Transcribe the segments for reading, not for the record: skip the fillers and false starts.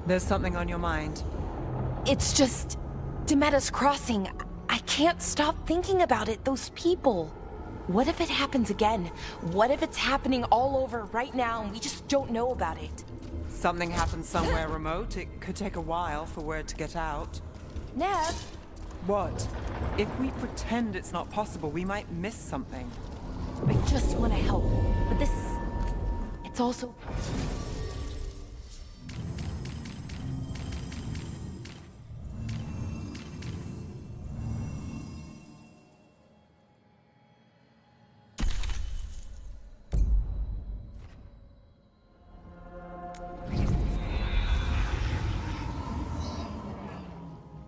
There's something on your mind. It's just... Demeta's crossing. I can't stop thinking about it, those people. What if it happens again? What if it's happening all over right now and we just don't know about it? Something happens somewhere remote. It could take a while for word to get out. Nev? What? If we pretend it's not possible, we might miss something. I just want to help, but this... It's also...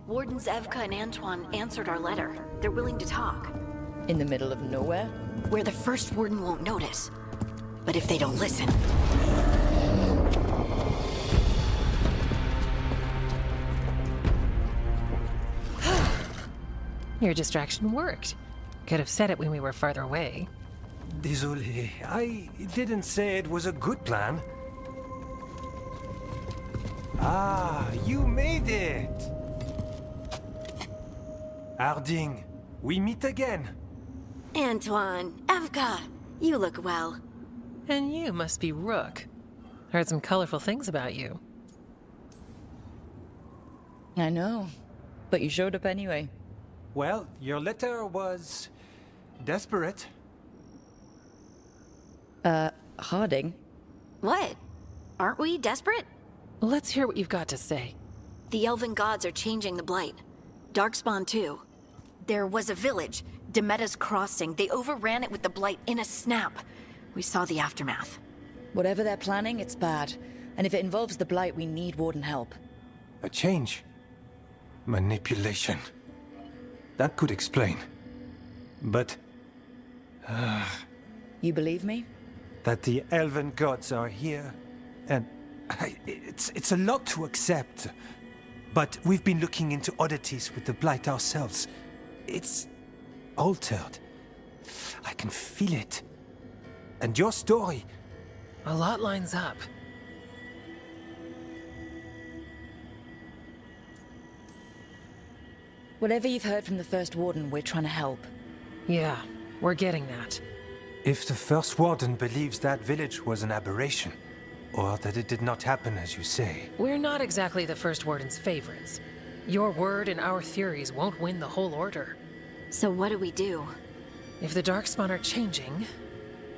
Wardens Evka and Antoine answered our letter. They're willing to talk. In the middle of nowhere? Where the first warden won't notice. But if they don't listen... Your distraction worked. Could have said it when we were farther away. Désolé, I didn't say it was a good plan. Ah, you made it! Harding, we meet again. Antoine, Evka, you look well. And you must be Rook. Heard some colorful things about you. I know, but you showed up anyway. Well, your letter was... desperate. Harding? What? Aren't we desperate? Let's hear what you've got to say. The Elven gods are changing the Blight. Darkspawn too. There was a village, Demeta's Crossing. They overran it with the Blight in a snap. We saw the aftermath. Whatever they're planning, it's bad. And if it involves the Blight, we need Warden help. A change. Manipulation. That could explain. But... You believe me? that the elven gods are here, and it's a lot to accept. But we've been looking into oddities with the Blight ourselves. It's altered. I can feel it. And your story... A lot lines up. Whatever you've heard from the First Warden, we're trying to help. Yeah, we're getting that. If the First Warden believes that village was an aberration, or that it did not happen as you say... We're not exactly the First Warden's favorites. Your word and our theories won't win the whole order. So what do we do? If the Darkspawn are changing,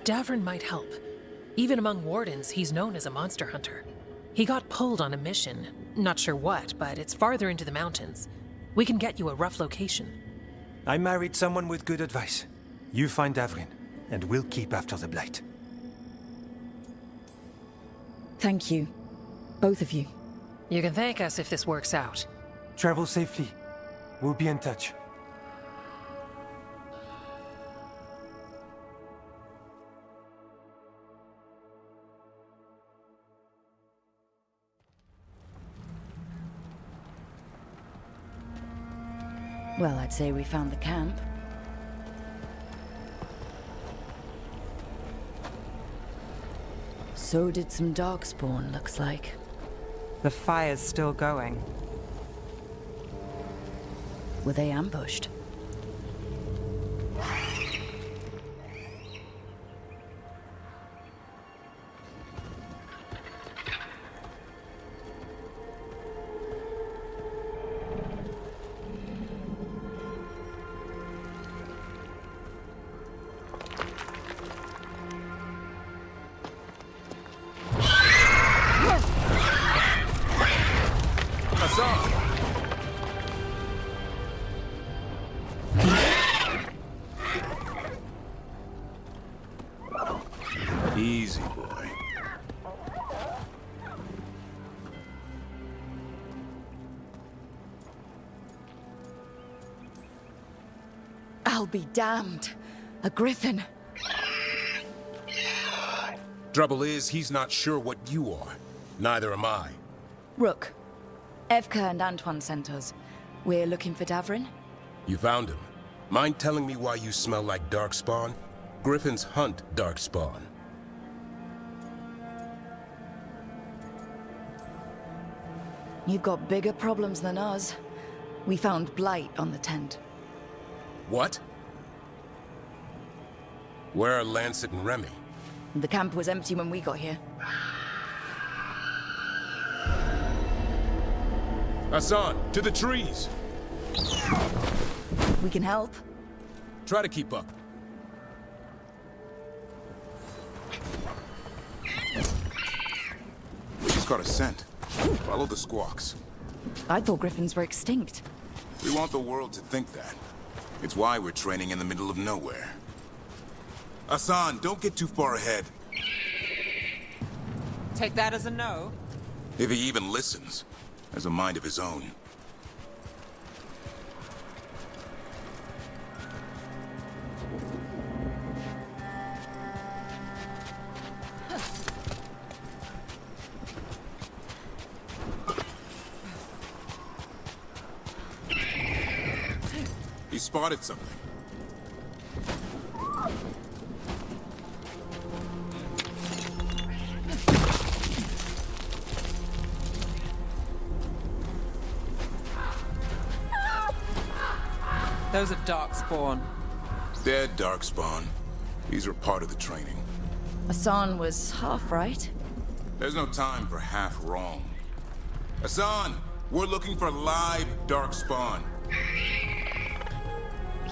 Davrin might help. Even among Wardens, he's known as a monster hunter. He got pulled on a mission. Not sure what, but it's farther into the mountains. We can get you a rough location. I married someone with good advice. You find Davrin, and we'll keep after the Blight. Thank you. Both of you. You can thank us if this works out. Travel safely. We'll be in touch. Well, I'd say we found the camp. So did some Darkspawn, looks like. The fire's still going. Were they ambushed? Easy, boy. I'll be damned. A griffin. Trouble is, he's not sure what you are. Neither am I. Rook. Evka and Antoine sent us. We're looking for Davrin. You found him. Mind telling me why you smell like Darkspawn? Griffins hunt Darkspawn. You've got bigger problems than us. We found blight on the tent. What? Where are Lancet and Remy? The camp was empty when we got here. Hassan, to the trees! We can help. Try to keep up. We just got a scent. Follow the squawks. I thought griffins were extinct. We want the world to think that. It's why we're training in the middle of nowhere. Hassan, don't get too far ahead. Take that as a no. If he even listens. Has a mind of his own. He spotted something. Those are Darkspawn. Dead Darkspawn. These are part of the training. Hassan was half right. There's no time for half wrong. Hassan, we're looking for live Darkspawn.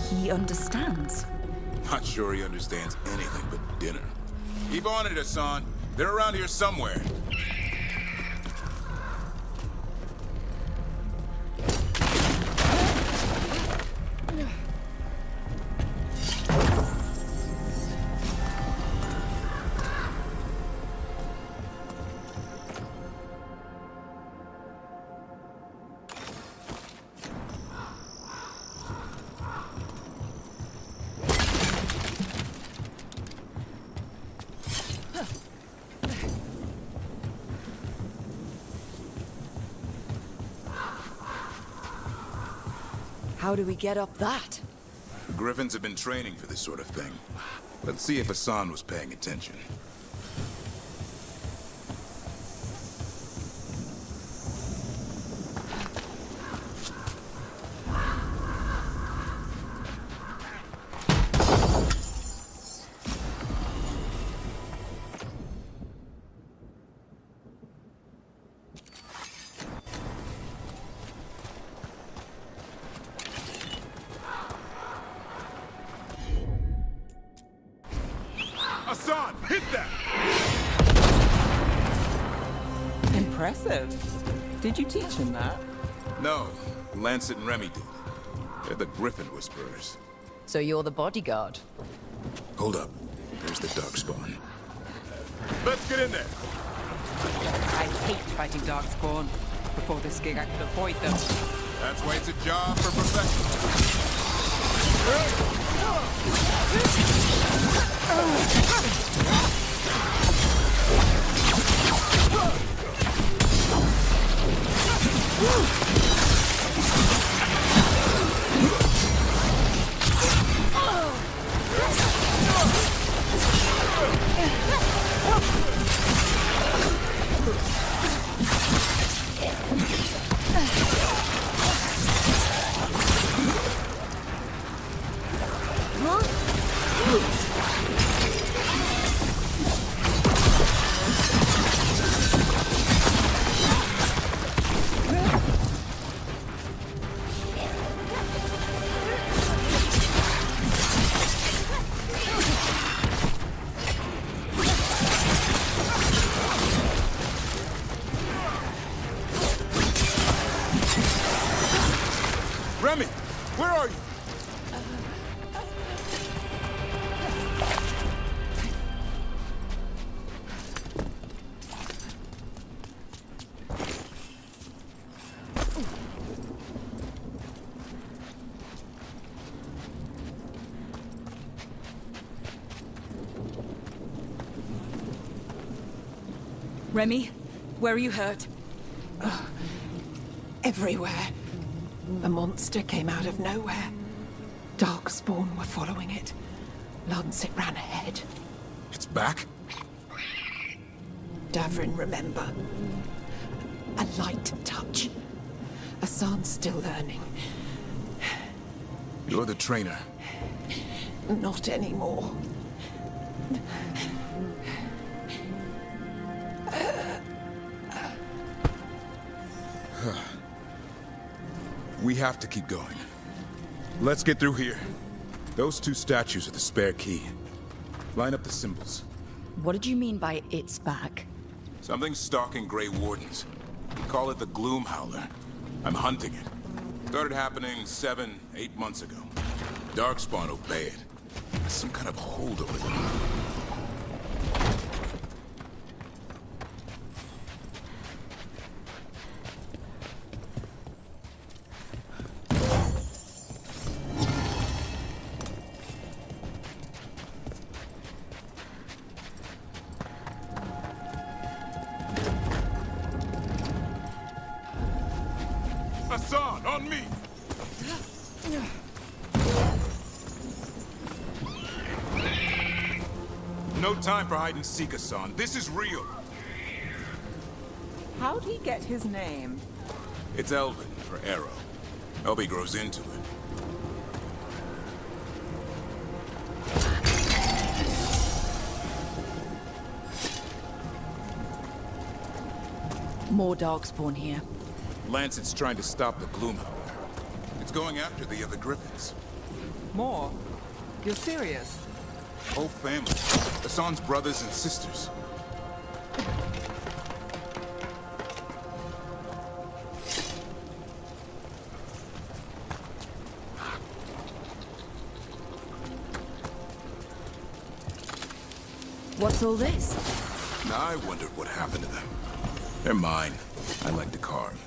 He understands. Not sure he understands anything but dinner. Keep on it, Hassan. They're around here somewhere. How do we get up that? The Griffins have been training for this sort of thing. Let's see if Hassan was paying attention. Hassan, hit that! Impressive. Did you teach him that? No, Lancet and Remy did. They're the Griffin Whisperers. So you're the bodyguard. Hold up. There's the Darkspawn. Let's get in there! I hate fighting Darkspawn. Before this gig, I could avoid them. That's why it's a job for professionals. Remy, where are you? Remy, where are you hurt? Everywhere. The monster came out of nowhere. Darkspawn were following it. Lancet ran ahead. It's back? Davrin, remember. A light touch. Hassan's still learning. You're the trainer. Not anymore. We have to keep going. Let's get through here. Those two statues are the spare key. Line up the symbols. What did you mean by it's back? Something's stalking Grey Wardens. Call it the Gloom Howler. I'm hunting it. Started happening 7, 8 months ago. Darkspawn obey it. There's some kind of hold over them. Hassan, on me! No time for hide and seek, Hassan. This is real. How'd he get his name? It's Elvin for Arrow. Hope he grows into it. More Darkspawn here. Lancet's trying to stop the Gloomhowler. It's going after the other Griffins. More? You're serious? Whole family. Hassan's brothers and sisters. What's all this? I wondered what happened to them. They're mine. I like to carve.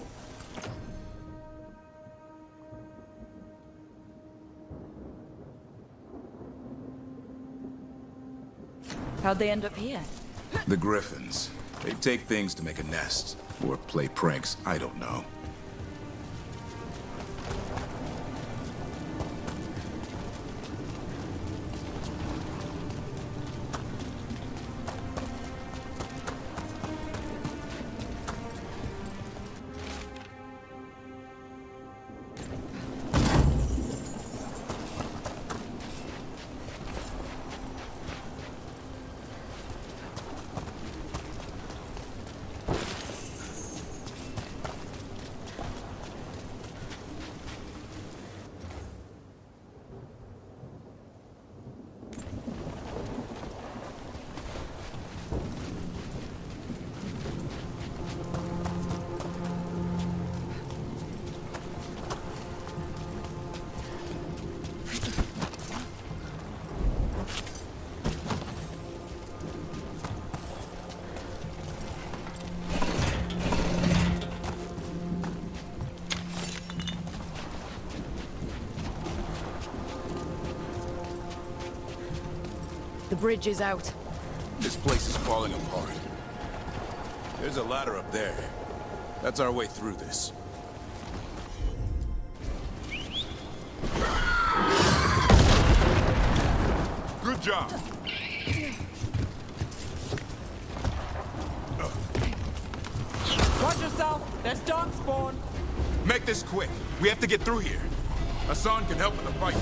How'd they end up here? The Griffins. They take things to make a nest. Or play pranks, I don't know. The bridge is out. This place is falling apart. There's a ladder up there. That's our way through this. Good job. Watch yourself! There's Darkspawn! Make this quick. We have to get through here. Hassan can help with the fight.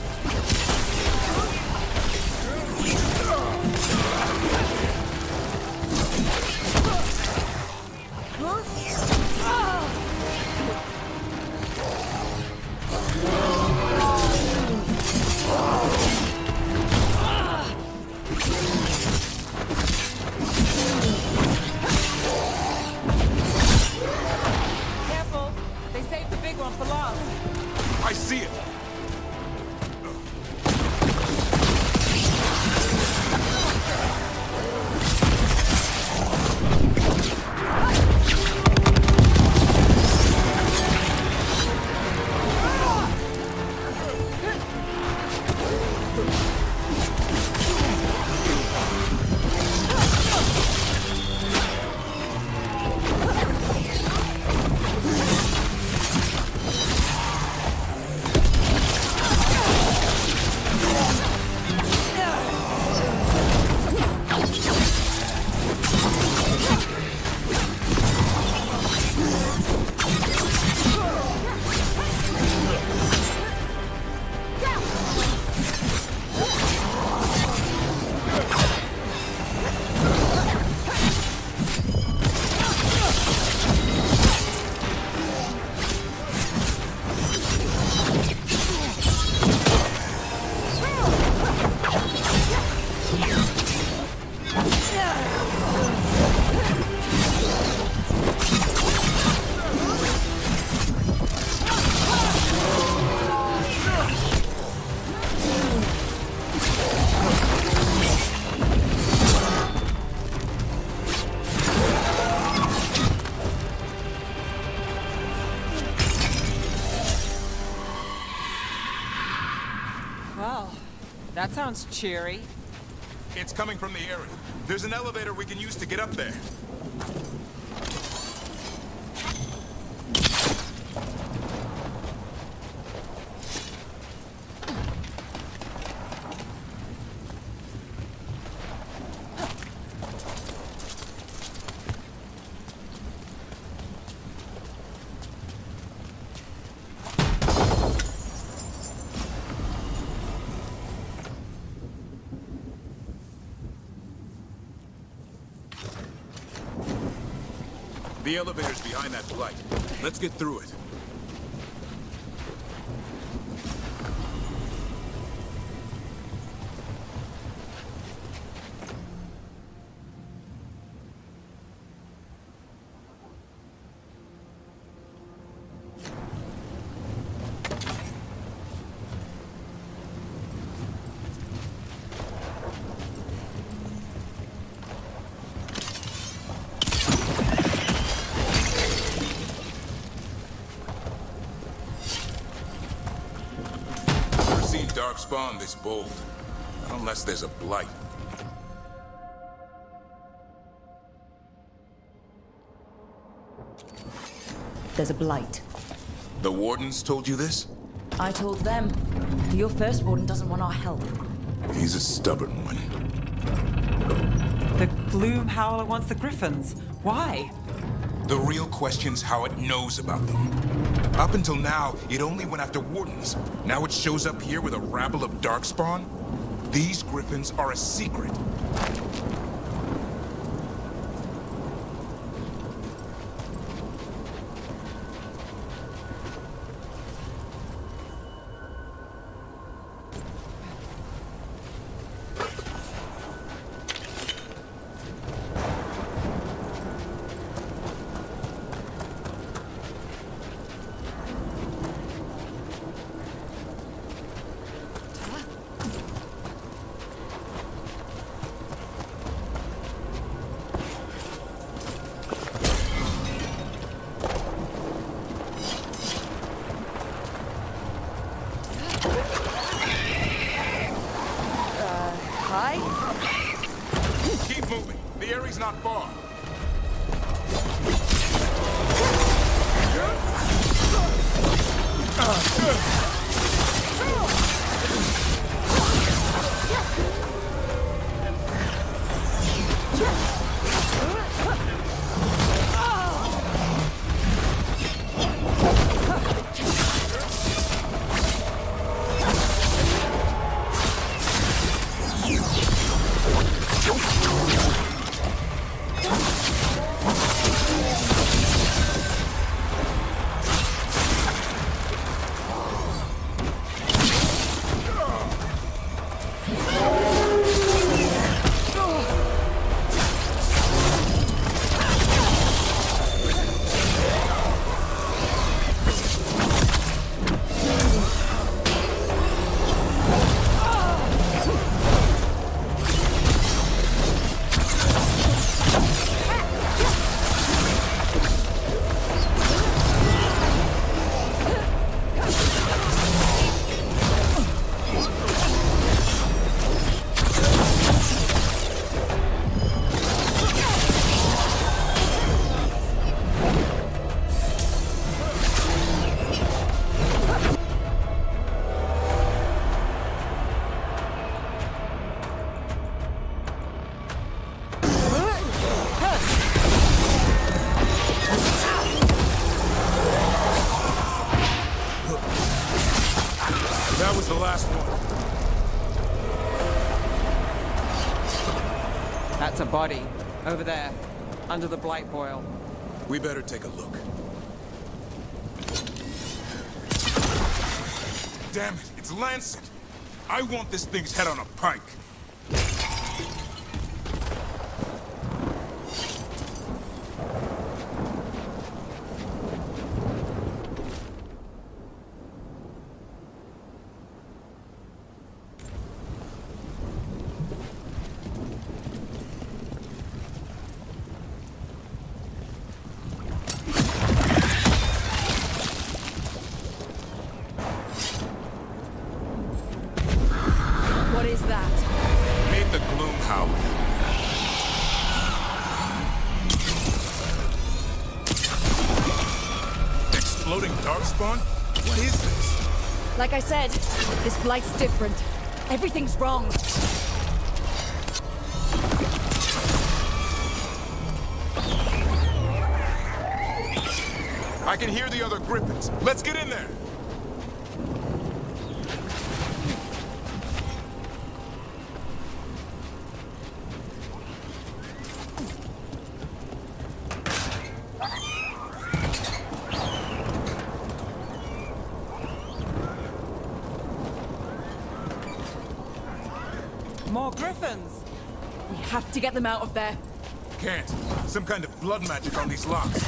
Careful! They saved the big one for last. I see it. That sounds cheery. It's coming from the area. There's an elevator we can use to get up there. The elevator's behind that blight. Let's get through it. Darkspawn this bold, not unless there's a blight. There's a blight. The wardens told you this? I told them. Your first warden doesn't want our help. He's a stubborn one. The Gloom Howler wants the Griffins. Why? The real question's how it knows about them. Up until now, it only went after wardens. Now it shows up here with a rabble of Darkspawn? These Griffins are a secret. Keep moving. The area's not far. That was the last one. That's a body. Over there. Under the blight boil. We better take a look. Damn it, it's Lancet. I want this thing's head on a pike. What is floating darkspawn? What is this? Like I said, this blight's different. Everything's wrong. I can hear the other griffins. Let's get in there. More griffins! We have to get them out of there. Can't. Some kind of blood magic on these locks.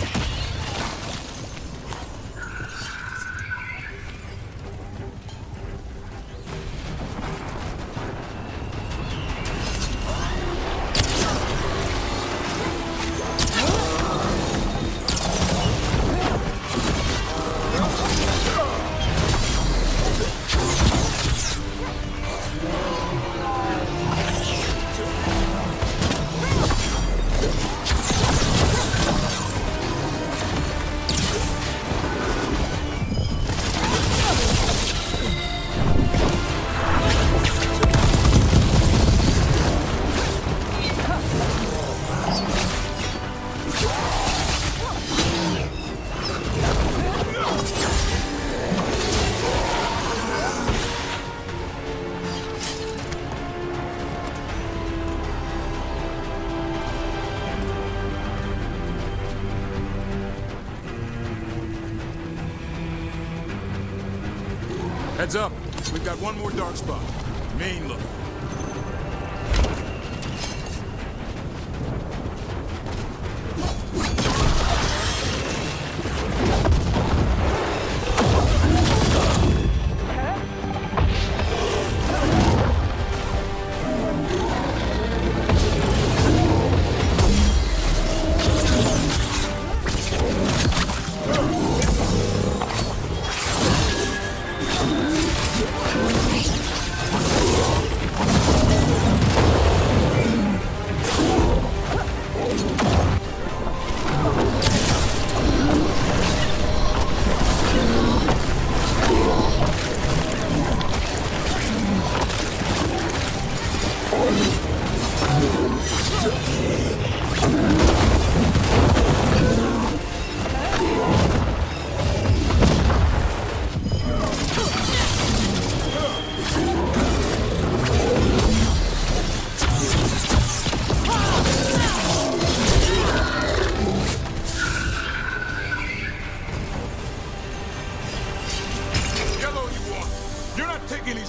Heads up. We've got one more dark spot. Main look.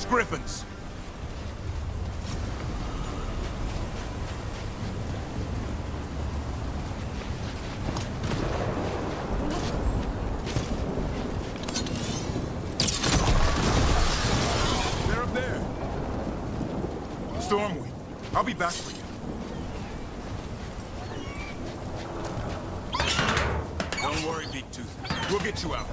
Griffins. They're up there. Stormweed, I'll be back for you. Don't worry, Big Tooth. We'll get you out.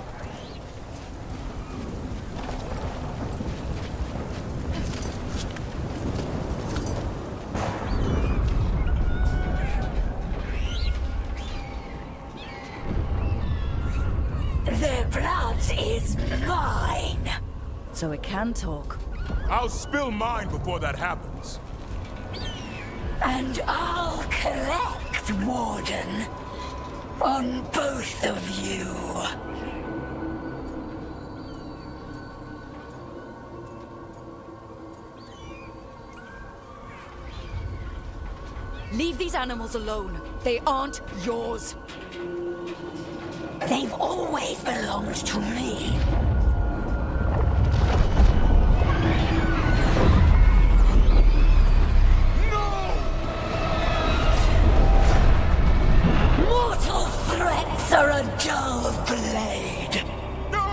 Is mine. So it can talk. I'll spill mine before that happens. And I'll collect, Warden. On both of you. Leave these animals alone. They aren't yours. They've always belonged to me. No! Mortal threats are a dull blade. No!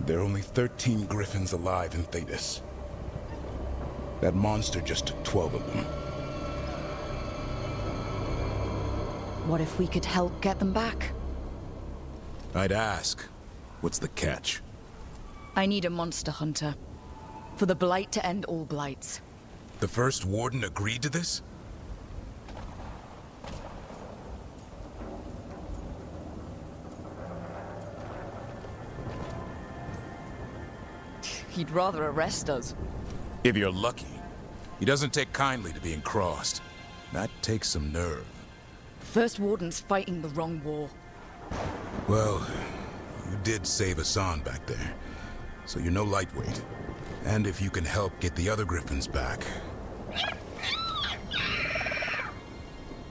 There are only 13 griffins alive in Thetis. That monster just took 12 of them. What if we could help get them back? I'd ask, what's the catch? I need a monster hunter. For the Blight to end all blights. The first warden agreed to this? He'd rather arrest us. If you're lucky. He doesn't take kindly to being crossed. That takes some nerve. First Warden's fighting the wrong war. Well, you did save Hassan back there, so you're no lightweight. And if you can help get the other Griffins back...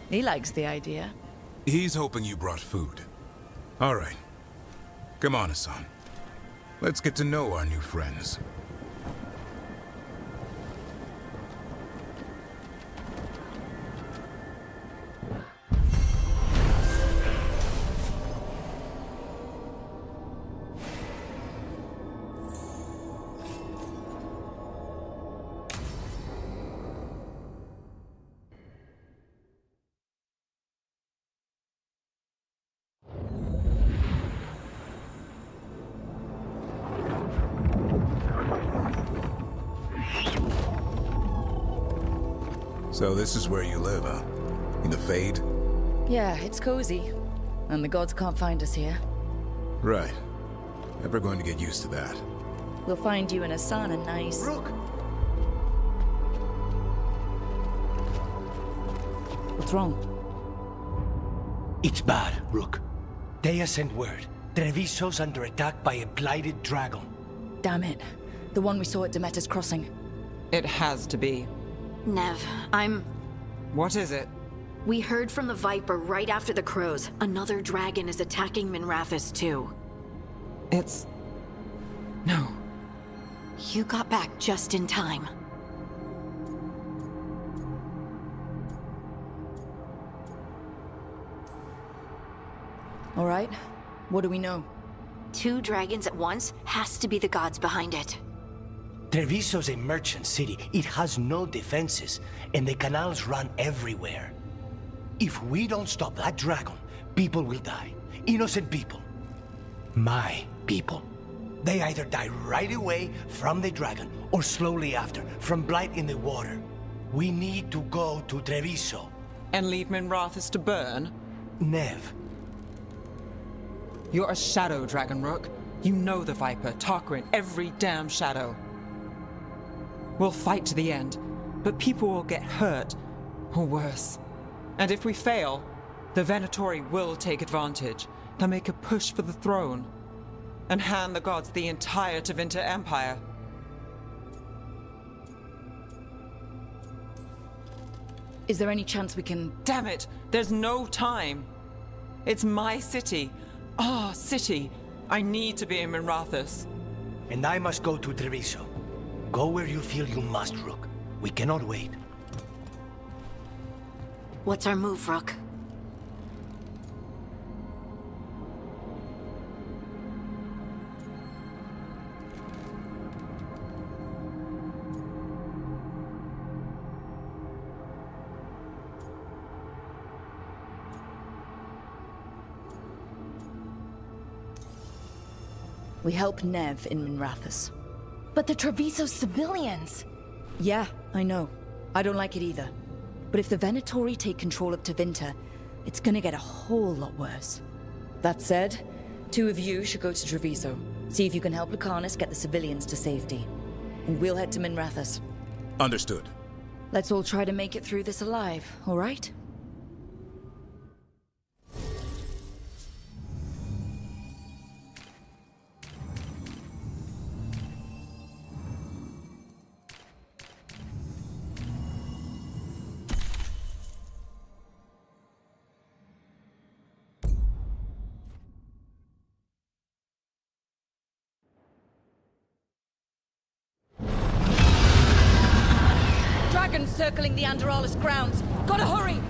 He likes the idea. He's hoping you brought food. All right. Come on, Hassan. Let's get to know our new friends. So this is where you live, huh? In the Fade? Yeah, it's cozy. And the gods can't find us here. Right. Never going to get used to that. We'll find you and Hassan a nice... Rook! What's wrong? It's bad, Rook. Dea sent word. Treviso's under attack by a blighted dragon. Damn it. The one we saw at Demeter's Crossing. It has to be. Nev, What is it? We heard from the Viper right after the crows. Another dragon is attacking Minrathous too. It's... No. You got back just in time. All right. What do we know? 2 dragons at once has to be the gods behind it. Treviso's a merchant city. It has no defenses, and the canals run everywhere. If we don't stop that dragon, people will die. Innocent people. My people. They either die right away from the dragon, or slowly after, from blight in the water. We need to go to Treviso. And leave Minrathous to burn? Nev. You're a shadow, Dragon Rook. You know the Viper, Tarquin, every damn shadow. We'll fight to the end, but people will get hurt, or worse. And if we fail, the Venatori will take advantage. They'll make a push for the throne, and hand the gods the entire Tevinter Empire. Is there any chance we can... Damn it! There's no time! It's my city. Our city. I need to be in Minrathous. And I must go to Treviso. Go where you feel you must, Rook. We cannot wait. What's our move, Rook? We help Nev in Minrathous. But the Treviso civilians! Yeah, I know. I don't like it either. But if the Venatori take control of Tevinter, it's gonna get a whole lot worse. That said, 2 of you should go to Treviso. See if you can help Lucanus get the civilians to safety. And we'll head to Minrathous. Understood. Let's all try to make it through this alive, all right? Dragons circling the Anderalis grounds. Gotta hurry!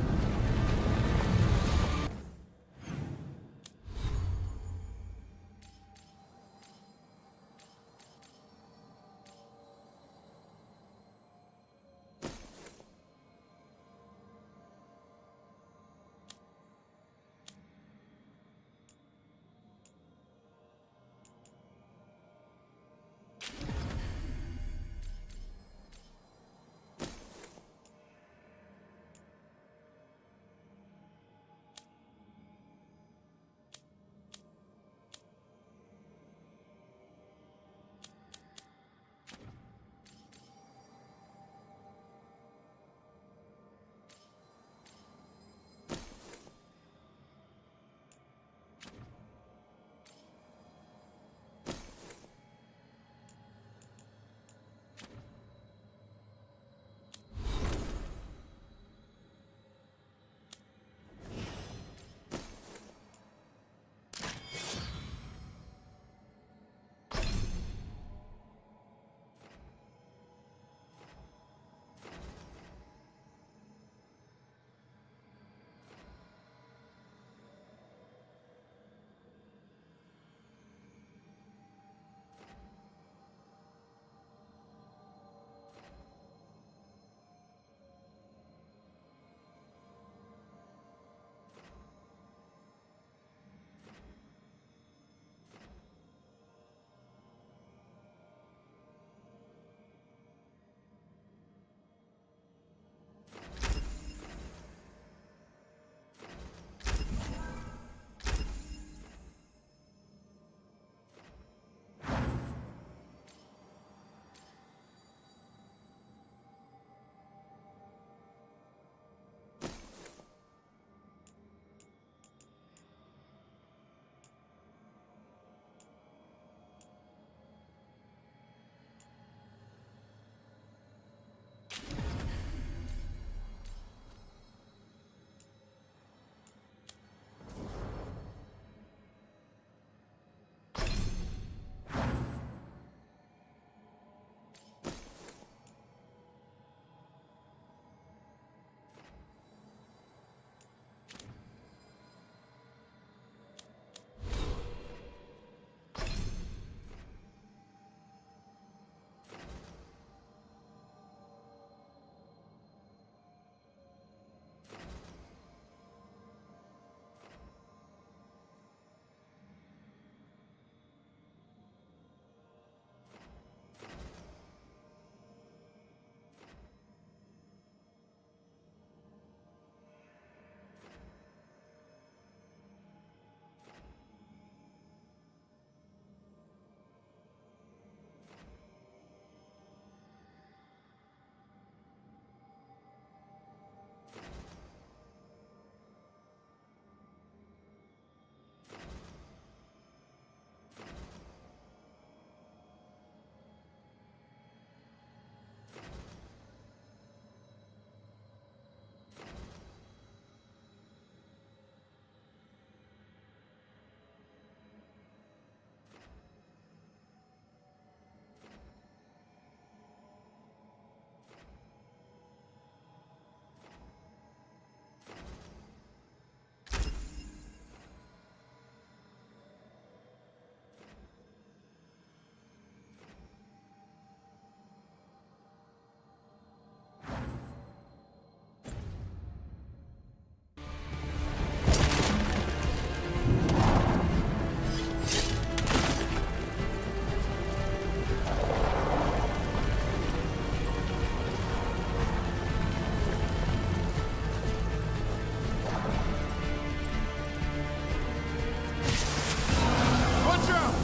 Watch out!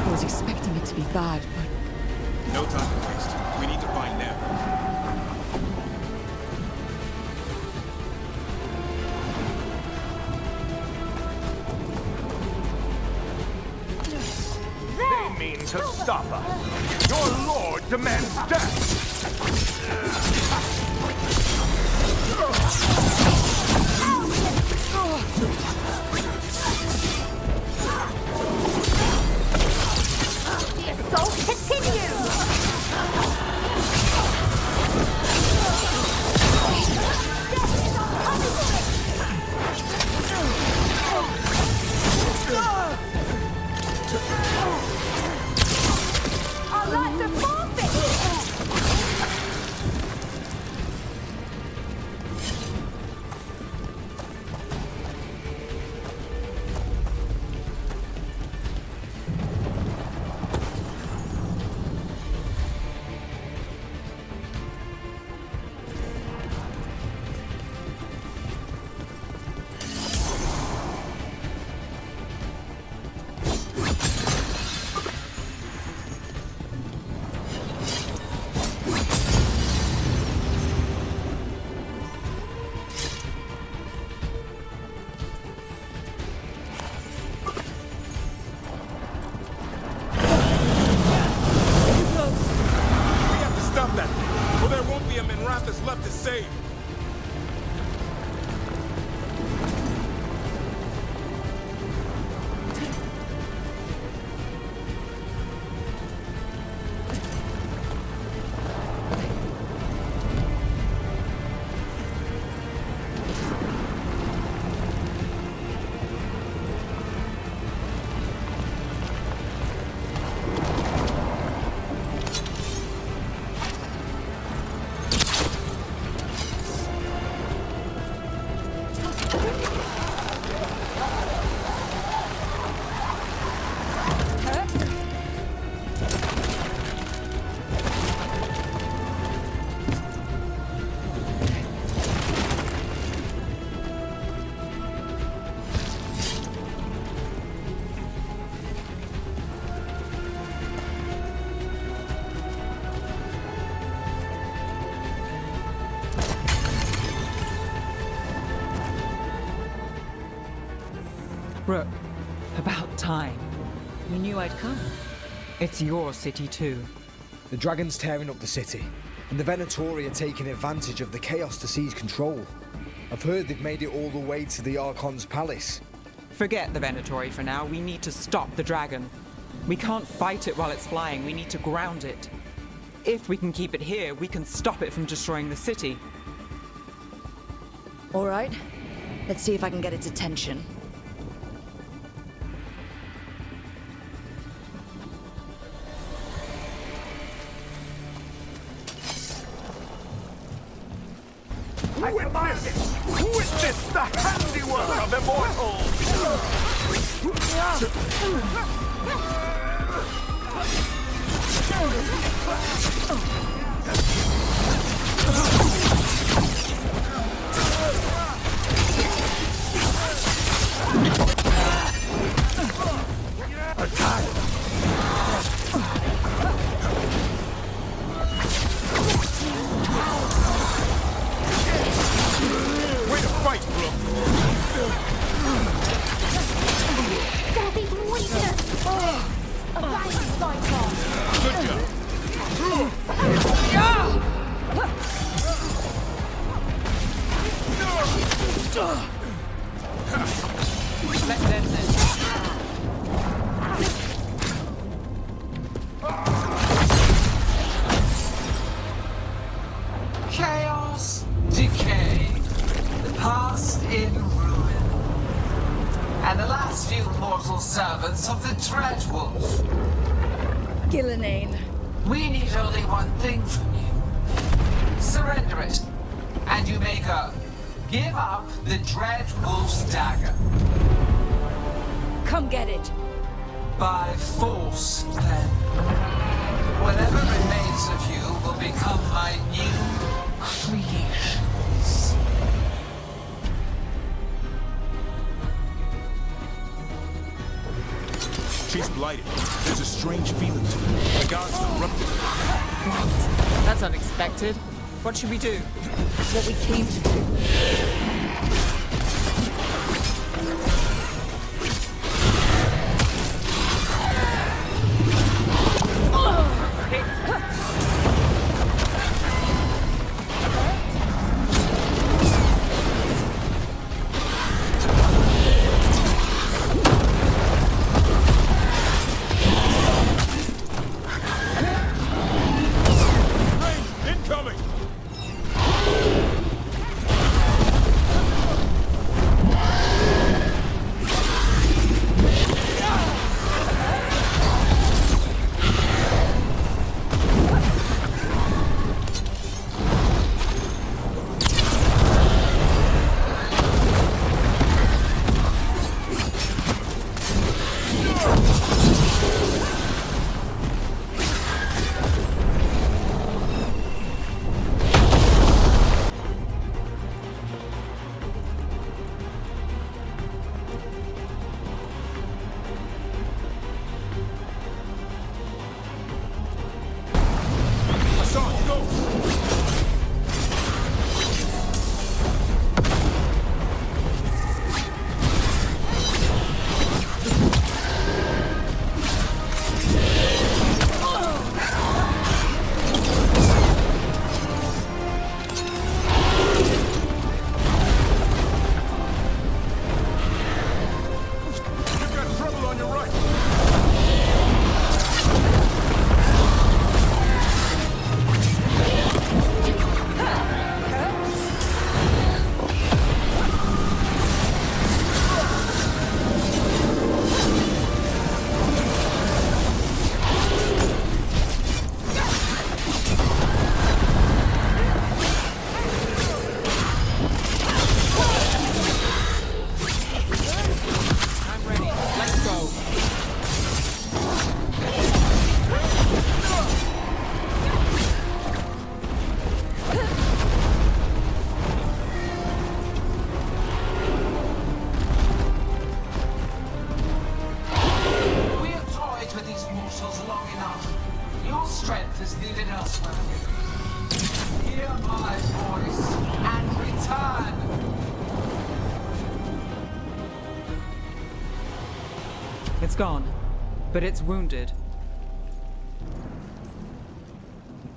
I was expecting it to be bad, but No time to waste. We need to find Nev. They mean to stop us. Your lord demands death. The assault continues! Our lives are forfeit! We have to stop that thing, or there won't be a Minrathous left to save. Rook, about time. you knew I'd come. It's your city too. The dragon's tearing up the city, and the Venatori are taking advantage of the chaos to seize control. I've heard they've made it all the way to the Archon's palace. Forget the Venatori for now. We need to stop the dragon. We can't fight it while it's flying. We need to ground it. If we can keep it here, we can stop it from destroying the city. All right. Let's see if I can get its attention. I demand it! Witness the handiwork of immortals! Way to fight, Brooke! Daddy's weakness! A valiant fighter! Good job. Let's end this. Chaos, decay, the past in ruin, and the last few mortal servants of the Dreadwolf. Gillenane. We need only one thing from you. Surrender it, and you may go. Give up the Dreadwolf's dagger. Come get it. By force, then. Whatever remains of you will become my new creations. She's blighted. There's a strange feeling to her. The gods corrupted her. That's unexpected. What should we do? What we came to do. Incoming! Hassan, go! You've got trouble on your right. I'm ready. Let's go. We have toyed with these mortals long enough. Your strength is needed elsewhere. Hear my voice and return. It's gone, but it's wounded.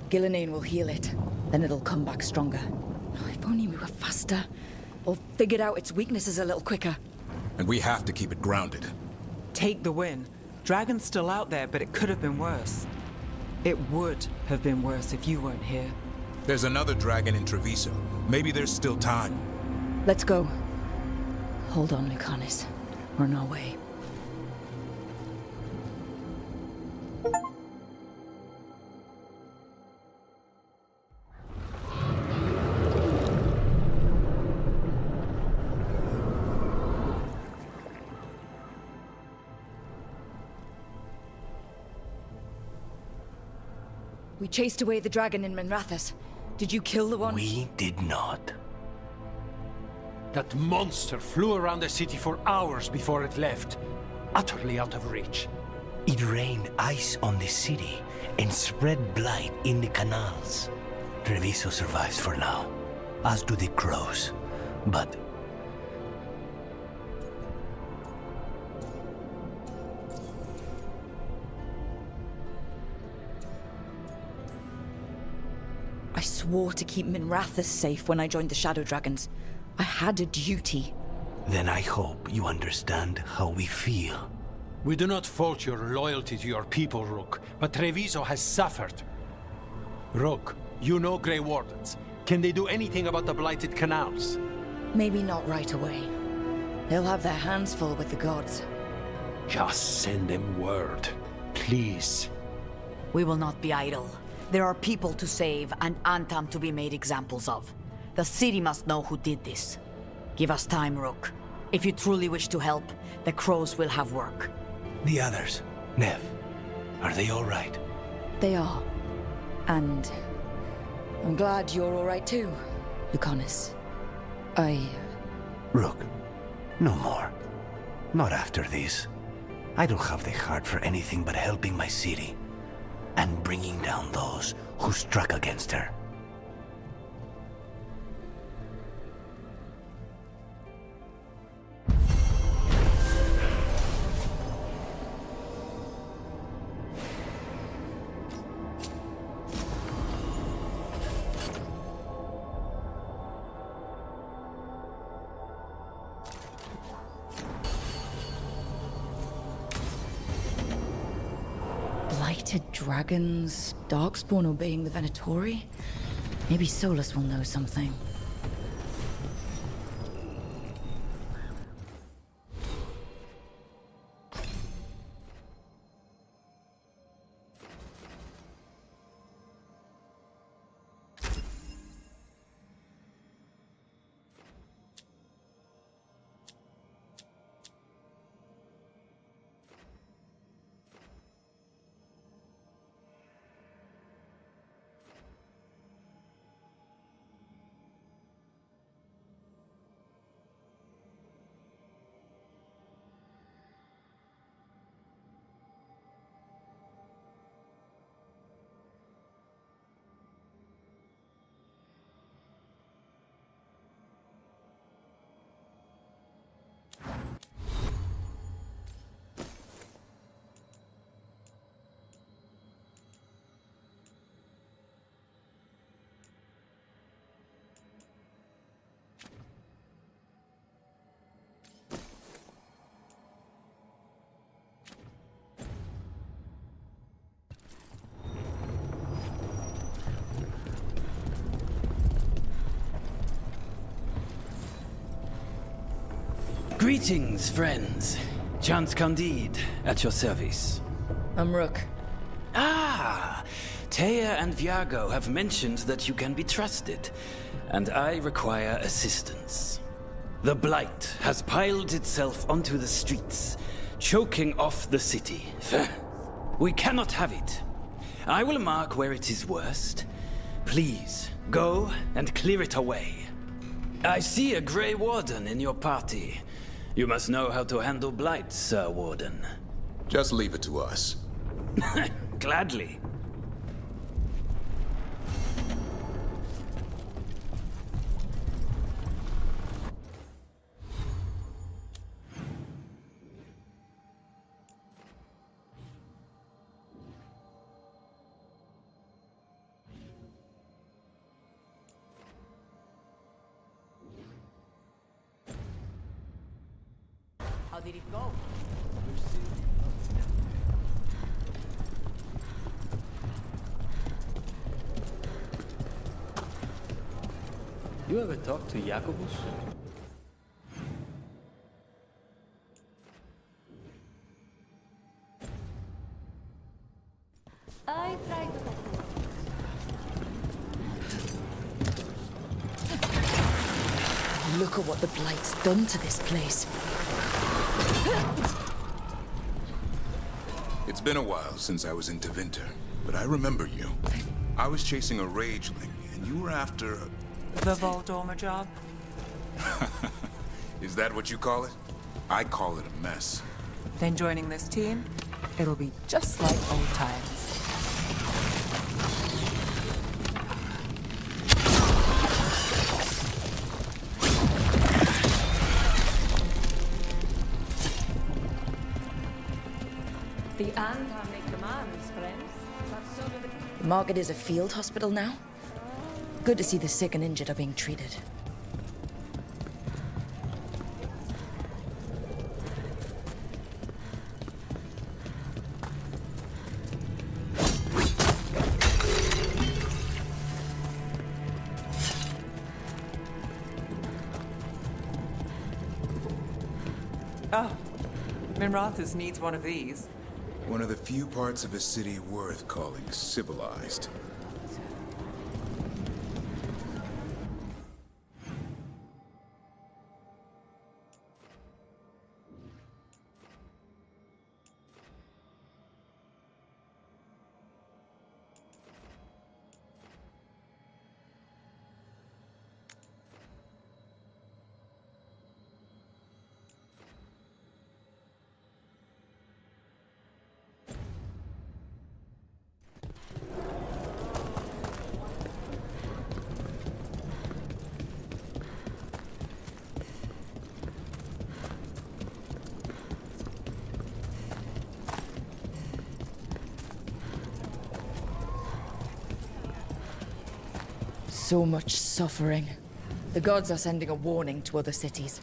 Gillenane will heal it. Then it'll come back stronger. Oh, if only we were faster. Or figured out its weaknesses a little quicker. And we have to keep it grounded. Take the win. Dragon's still out there, but it could have been worse. It would have been worse if you weren't here. There's another dragon in Treviso. Maybe there's still time. Let's go. Hold on, Lucanis. We're on our way. We chased away the dragon in Minrathous. Did you kill the one? We did not. That monster flew around the city for hours before it left, utterly out of reach. It rained ice on the city and spread blight in the canals. Treviso survives for now, as do the crows. But I swore to keep Minrathous safe when I joined the Shadow Dragons. I had a duty. then I hope you understand how we feel. We do not fault your loyalty to your people, Rook, but Treviso has suffered. Rook, you know Grey Wardens. Can they do anything about the blighted canals? Maybe not right away. They'll have their hands full with the gods. Just send them word, please. We will not be idle. There are people to save and Antam to be made examples of. The city must know who did this. Give us time, Rook. If you truly wish to help, the crows will have work. The others, Nev, are they all right? They are. And I'm glad you're all right too, Lucanis. Rook, no more. Not after this. I don't have the heart for anything but helping my city and bringing down those who struck against her. Blighted dragons, darkspawn obeying the Venatori? Maybe Solus will know something. Greetings, friends. Chance Candide, at your service. I'm Rook. Ah! Taya and Viago have mentioned that you can be trusted, and I require assistance. The Blight has piled itself onto the streets, choking off the city. We cannot have it. I will mark where it is worst. Please, go and clear it away. I see a Grey Warden in your party. You must know how to handle Blight, Sir Warden. Just leave it to us. Gladly. How did it go? You ever talk to Jacobus? I tried to talk to Look at what the Blight's done to this place. It's been a while since I was in Tevinter, but I remember you. I was chasing a rageling, and you were after The Voldormer job? Is that what you call it? I call it a mess. Then joining this team, it'll be just like old times. The Antam make demands, friends. But so do the... The market is a field hospital now. Good to see the sick and injured are being treated. Oh, Minrathus needs one of these. One of the few parts of a city worth calling civilized. So much suffering. The gods are sending a warning to other cities.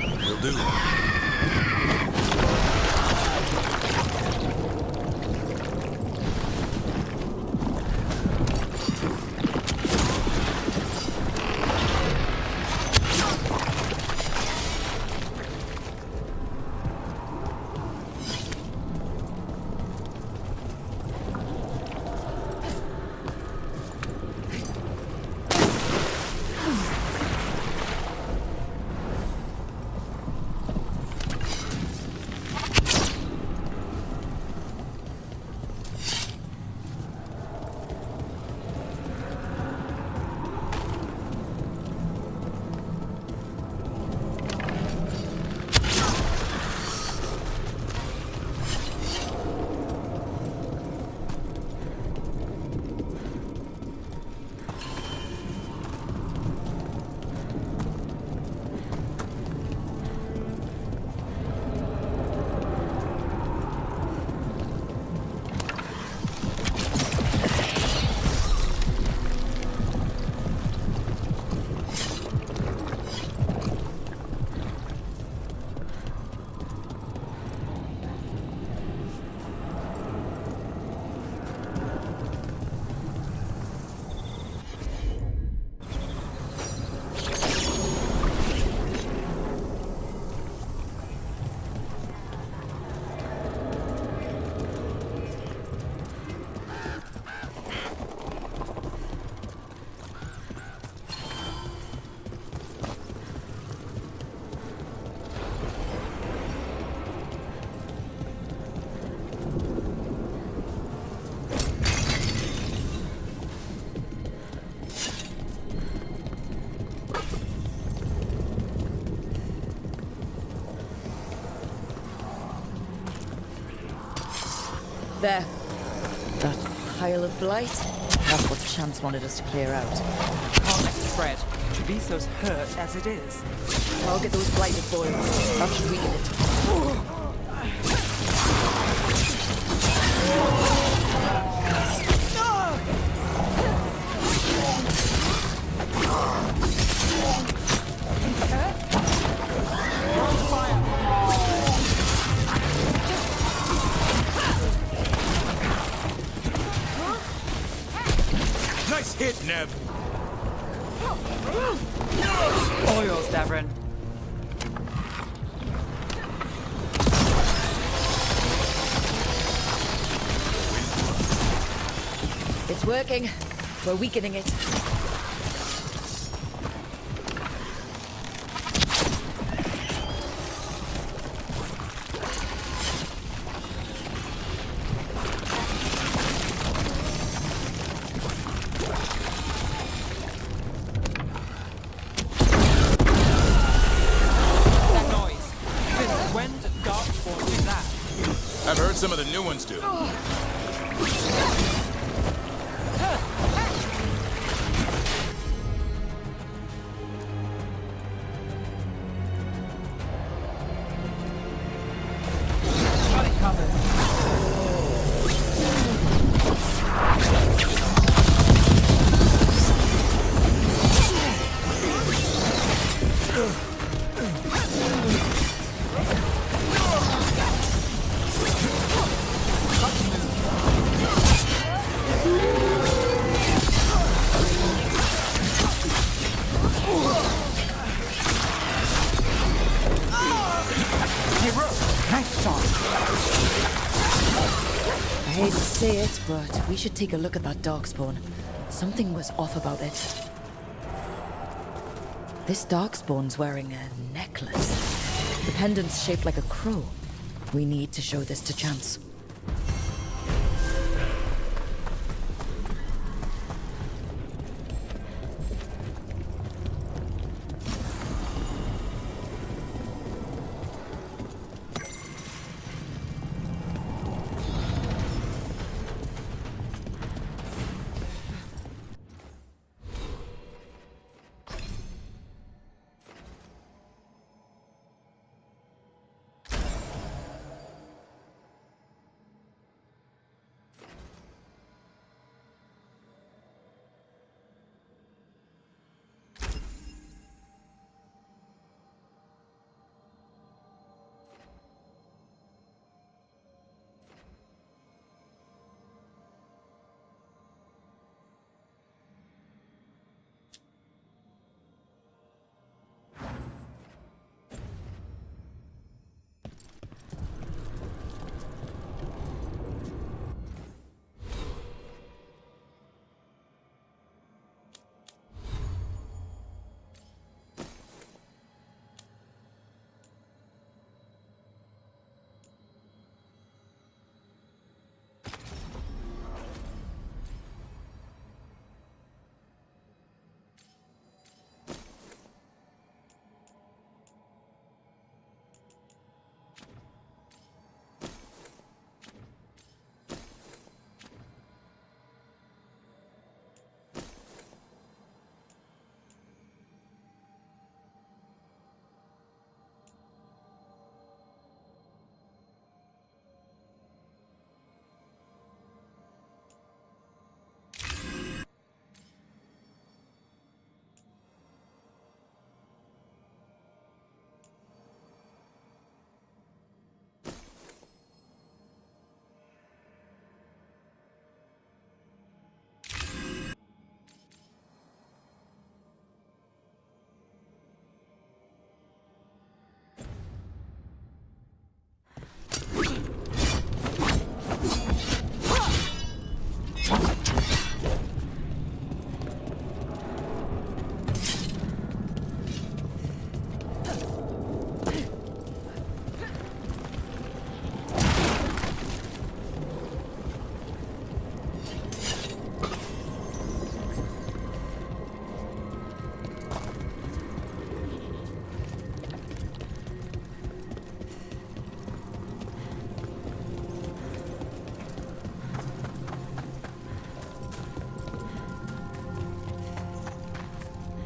Will do. There. That pile of blight? That's what Chance wanted us to clear out. Can't let it spread. Treviso's hurt as it is. Target those blighted boils. That should weaken it. Nice hit, Nev. All yours, Davrin. It's working. We're weakening it. That noise. Since when did Darkspawn do that? I've heard some of the new ones do. Got it covered. I hate to say it, but we should take a look at that Darkspawn. Something was off about it. This Darkspawn's wearing a necklace. The pendant's shaped like a crow. We need to show this to Chance.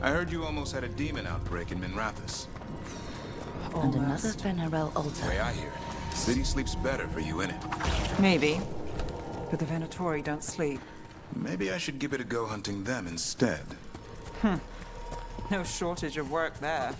I heard you almost had a demon outbreak in Minrathous. And another Venerel The altar. way I hear it, the city sleeps better for you in it. Maybe. But the Venatori don't sleep. Maybe I should give it a go hunting them instead. No shortage of work there.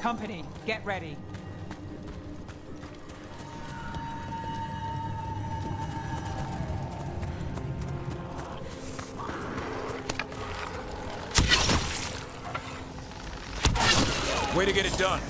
Company, get ready. Way to get it done.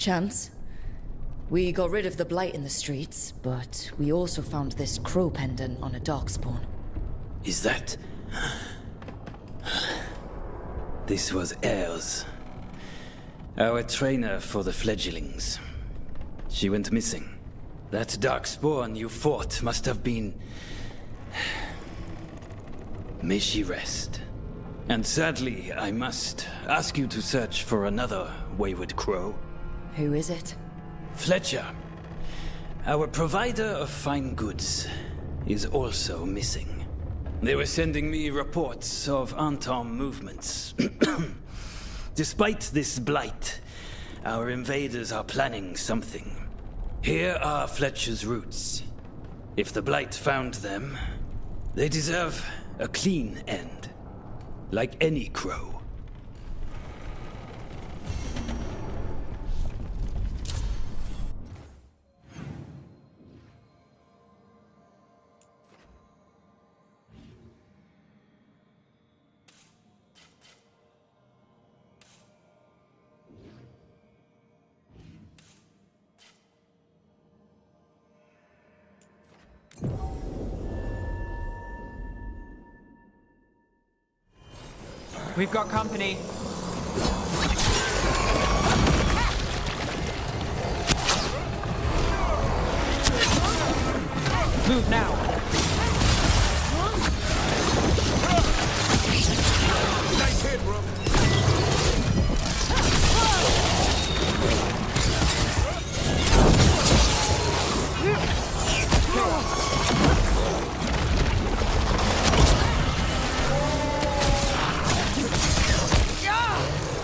Chance. We got rid of the blight in the streets, but we also found this crow pendant on a darkspawn. Is that... This was Ayres, our trainer for the fledglings. She went missing. That darkspawn you fought must have been... May she rest. And sadly, I must ask you to search for another wayward crow. Who is it? Fletcher, our provider of fine goods, is also missing. They were sending me reports of Antom movements. Despite this blight, our invaders are planning something. Here are Fletcher's roots. If the blight found them, they deserve a clean end. Like any crow. We've got company. Move now. Nice hit, bro.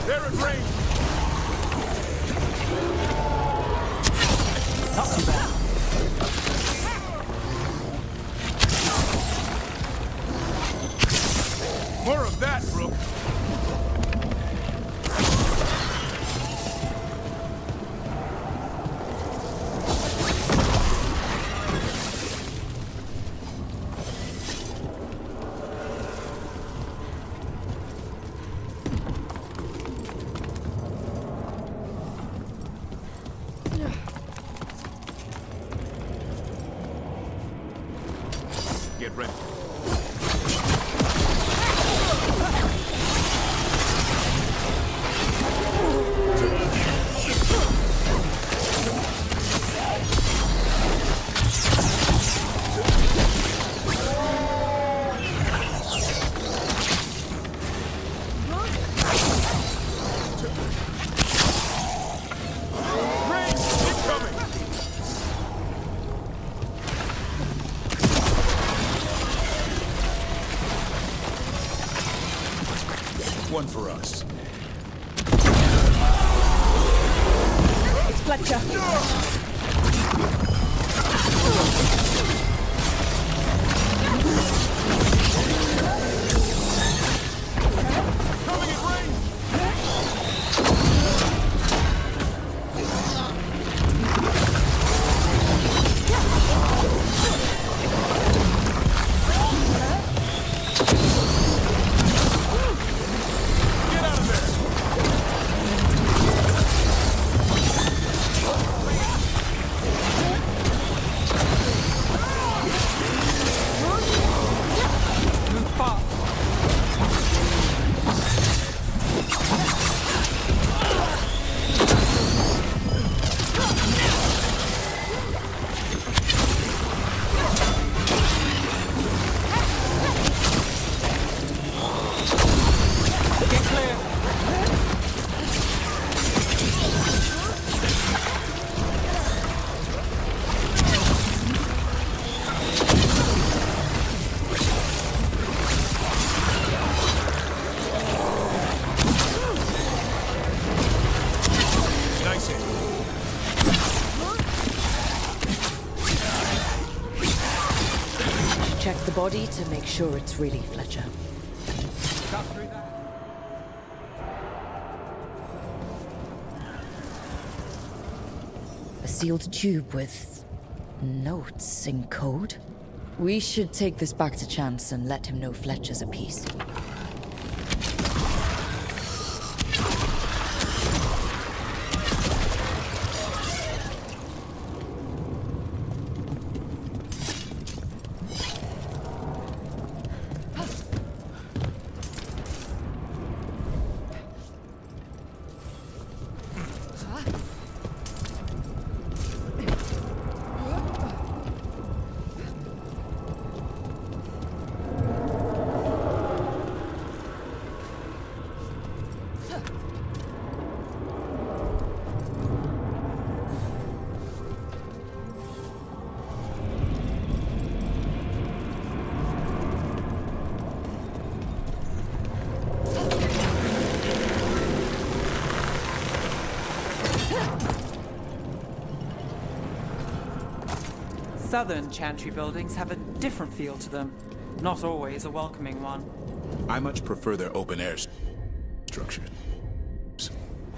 They're in range. Not too bad. More of that, bro. Get ready. One for us. It's Fletcher. Coming in range. Get out of there. Move fast. Get clear. Nice hit. Check the body to make sure it's really Fletcher. Got through that. A sealed tube with notes in code. We should take this back to Chance and let him know Fletcher's a piece. southern chantry buildings have a different feel to them. Not always a welcoming one. I much prefer their open-air structures.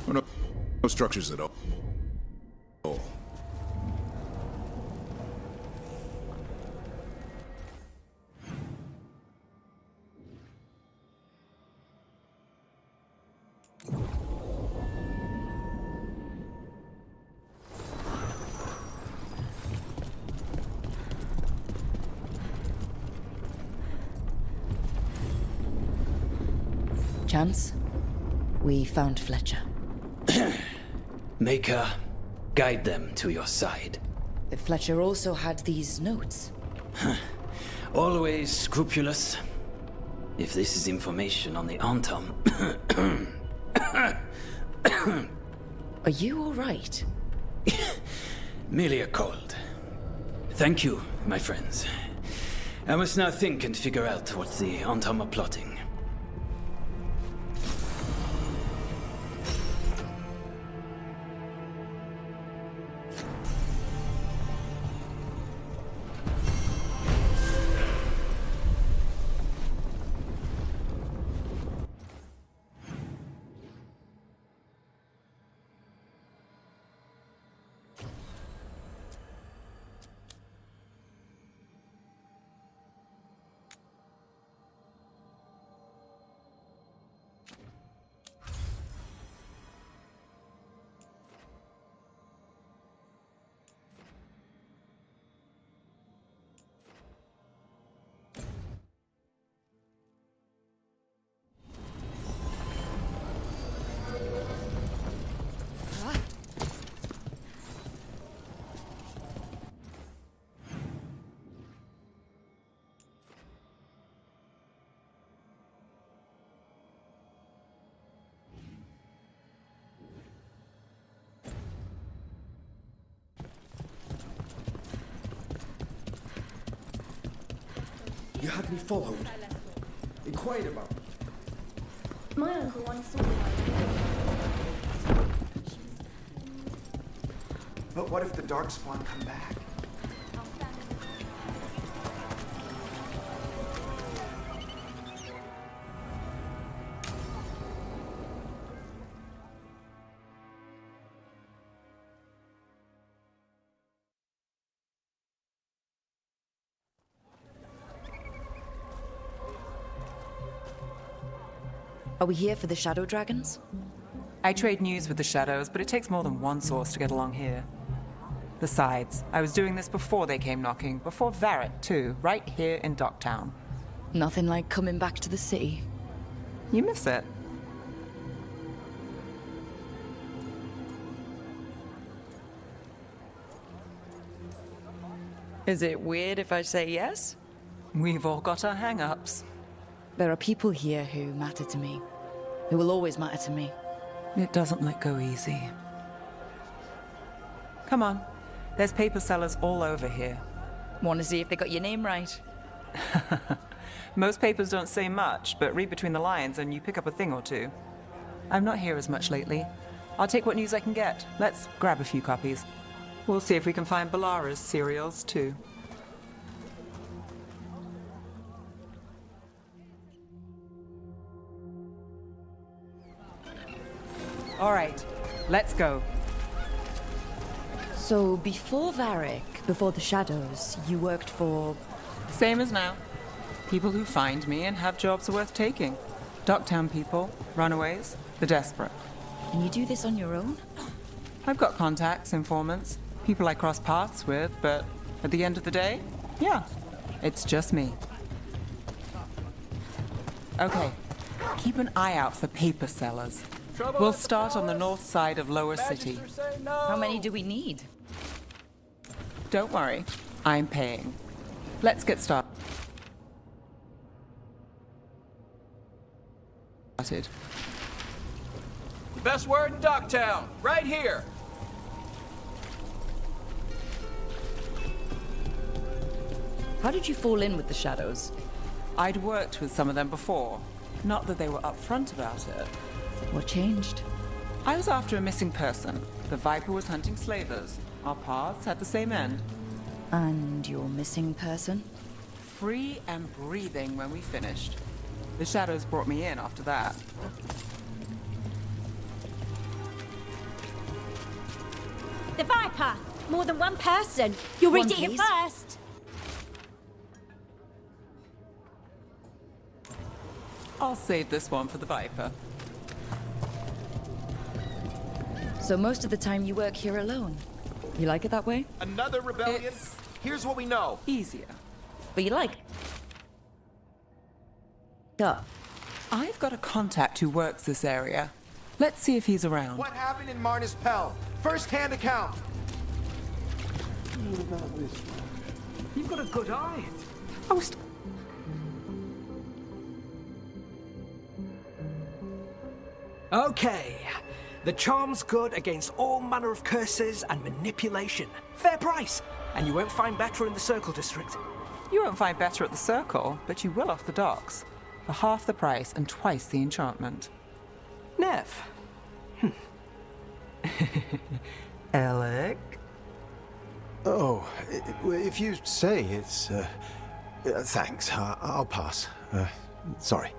Or no structures at all. Chance, we found Fletcher. Maker, guide them to your side. Fletcher also had these notes. Always scrupulous. If this is information on the Antam... Are you all right? Merely a cold. Thank you, my friends. I must now think and figure out what the Antam are plotting. You had me followed. Inquired about me. My uncle once saw me. But what if the Darkspawn come back? Are we here for the Shadow Dragons? I trade news with the Shadows, but it takes more than one source to get along here. Besides, I was doing this before they came knocking, before Varret, too, right here in Docktown. Nothing like coming back to the city. You miss it. Is it weird if I say yes? We've all got our hang-ups. There are people here who matter to me, who will always matter to me. It doesn't let go easy. Come on. There's paper sellers all over here. Want to see if they got your name right? Most papers don't say much, but read between the lines and you pick up a thing or two. I'm not here as much lately. I'll take what news I can get. Let's grab a few copies. We'll see if we can find Balara's cereals, too. All right, let's go. So before Varric, before the Shadows, you worked for... Same as now. People who find me and have jobs worth taking. Docktown people, runaways, the desperate. And you do this on your own? I've got contacts, informants, people I cross paths with, but at the end of the day, yeah, it's just me. Okay, keep an eye out for paper sellers. We'll start on the north side of Lower City. How many do we need? Don't worry, I'm paying. Let's get started. The best word in Docktown, right here. How did you fall in with the Shadows? I'd worked with some of them before. Not that they were upfront about it. What changed? I was after a missing person. The Viper was hunting slavers. Our paths had the same end. And your missing person? Free and breathing when we finished. The shadows brought me in after that. The Viper! More than one person! You'll read One, it here please. first! I'll save this one for the Viper. So most of the time you work here alone. You like it that way? Another rebellion? Here's what we know. Easier. But you like... Duh. I've got a contact who works this area. Let's see if he's around. What happened in Marnus Pell? First-hand account. What about this? You've got a good eye. Okay. The charm's good against all manner of curses and manipulation. Fair price. And you won't find better in the Circle District. You won't find better at the Circle, but you will off the docks. For half the price and twice the enchantment. Nev. Alec? Oh, if you say it's... thanks. I'll pass. Sorry.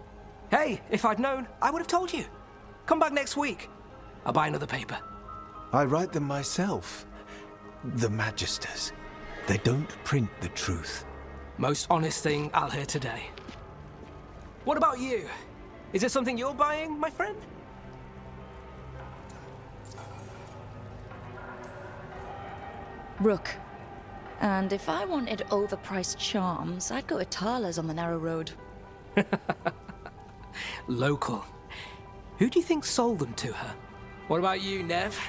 Hey, if I'd known, I would have told you. Come back next week. I'll buy another paper. I write them myself. The Magisters. They don't print the truth. Most honest thing I'll hear today. What about you? Is it something you're buying, my friend? Rook. And if I wanted overpriced charms, I'd go to Tala's on the narrow road. Local. Who do you think sold them to her? What about you, Nev?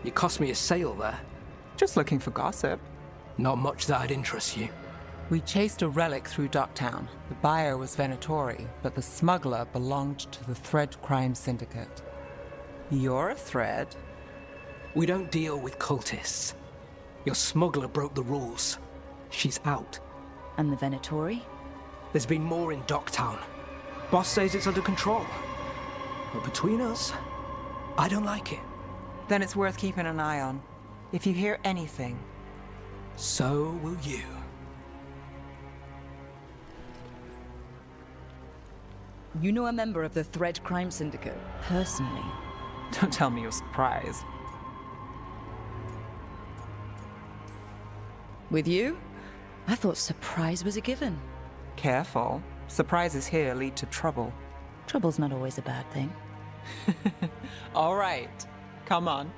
You cost me a sale there. Just looking for gossip. Not much that'd interest you. We chased a relic through Docktown. The buyer was Venatori, but the smuggler belonged to the Thread Crime Syndicate. You're a Thread? We don't deal with cultists. Your smuggler broke the rules. She's out. And the Venatori? There's been more in Docktown. Boss says it's under control. But between us, I don't like it. Then it's worth keeping an eye on. If you hear anything. So will you. You know a member of the Thread Crime Syndicate, personally. Don't tell me you're surprised. With you? I thought surprise was a given. Careful. Surprises here lead to trouble. Trouble's not always a bad thing. All right. Come on.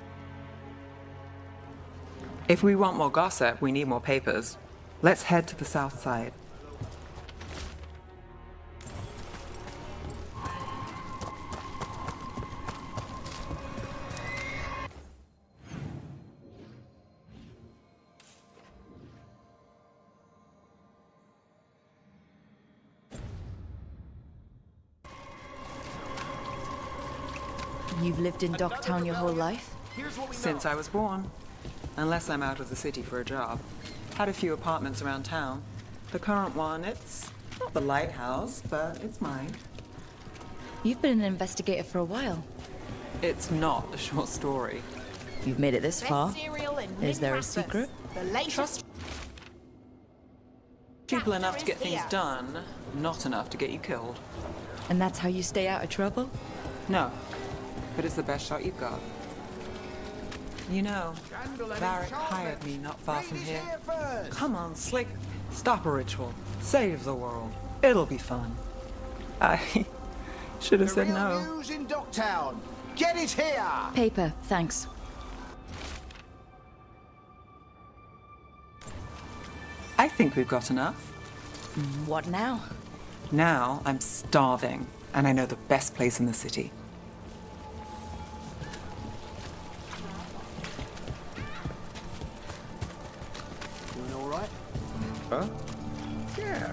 If we want more gossip, we need more papers. Let's head to the south side. You've lived in Docktown your whole life? Since I was born. Unless I'm out of the city for a job. Had a few apartments around town. The current one, it's not the lighthouse, but it's mine. You've been an investigator for a while. It's not a short story. You've made it this far. Is there a secret? Trust people enough to get things done, not enough to get you killed. And that's how you stay out of trouble? No, but it's the best shot you've got. You know, Varric hired me not far from here. Come on, Slick. Stop a ritual. Save the world. It'll be fun. I should have said no. News in Docktown. Get it here! Paper, thanks. I think we've got enough. What now? Now I'm starving, and I know the best place in the city. Doing all right? Huh? Yeah.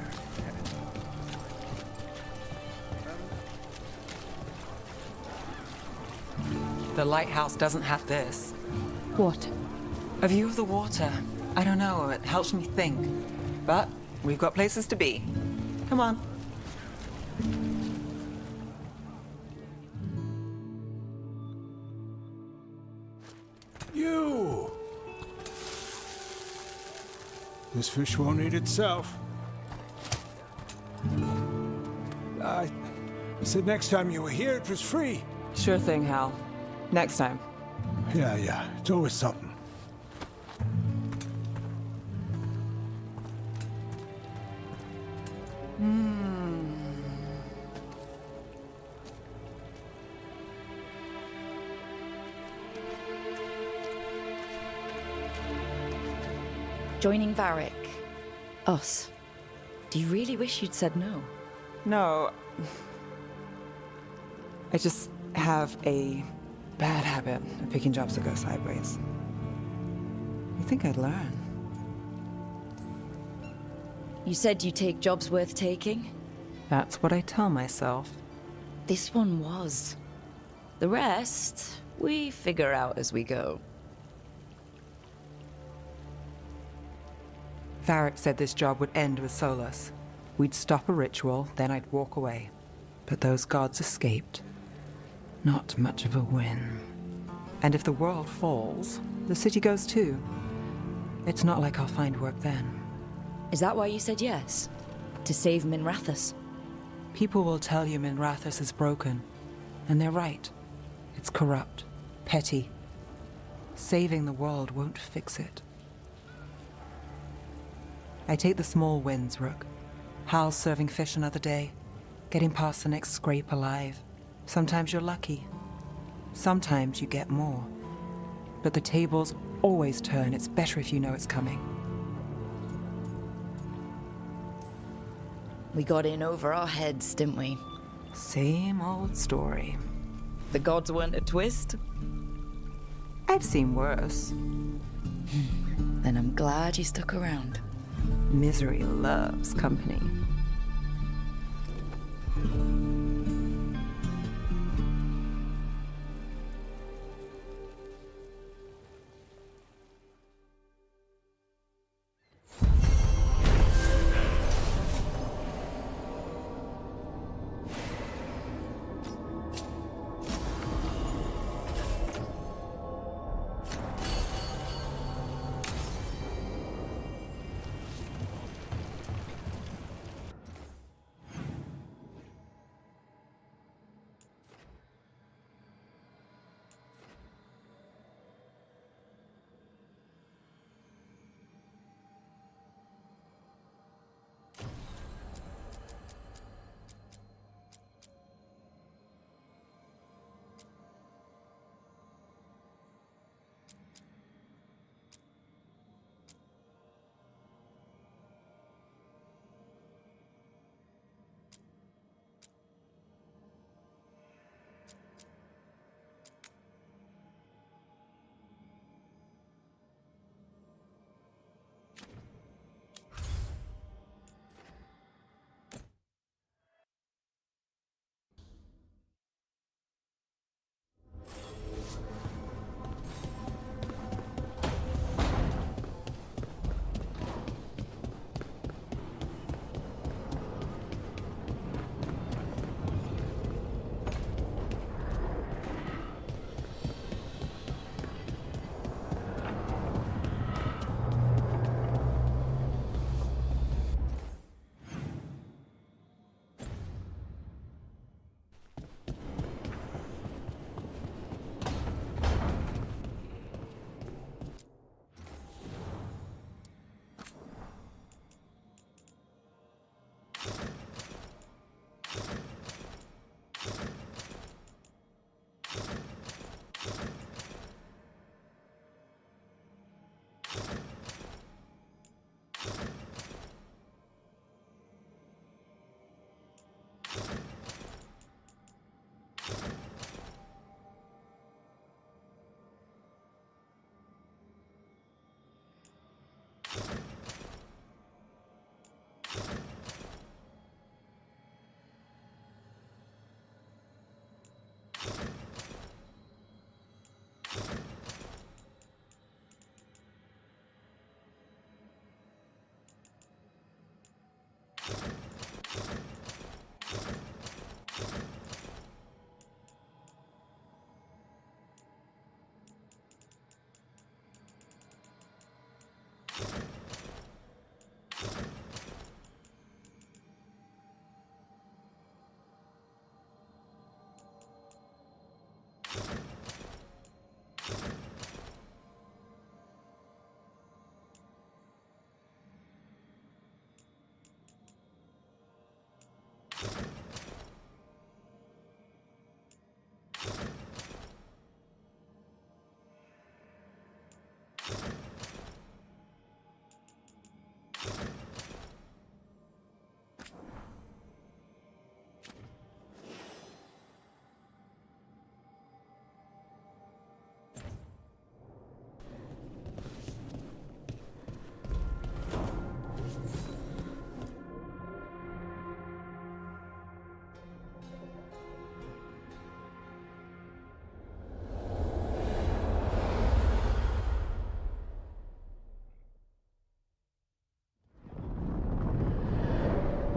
The lighthouse doesn't have this. What? A view of the water. I don't know, it helps me think. But we've got places to be. Come on. You! This fish won't eat itself. I said next time you were here, it was free. Sure thing, Hal. Next time. Yeah, it's always something. Joining Varric. Us. Do you really wish you'd said no? No. I just have a bad habit of picking jobs that go sideways. You think I'd learn? You said you take jobs worth taking? That's what I tell myself. This one was. The rest, we figure out as we go. Varric said this job would end with Solus. We'd stop a ritual, then I'd walk away. But those gods escaped. Not much of a win. And if the world falls, the city goes too. It's not like I'll find work then. Is that why you said yes? To save Minrathous? People will tell you Minrathous is broken. And they're right. It's corrupt. Petty. Saving the world won't fix it. I take the small wins, Rook. Hal's serving fish another day. Getting past the next scrape alive. Sometimes you're lucky. Sometimes you get more. But the tables always turn. It's better if you know it's coming. We got in over our heads, didn't we? Same old story. The gods weren't a twist? I've seen worse. Then I'm glad you stuck around. Misery loves company.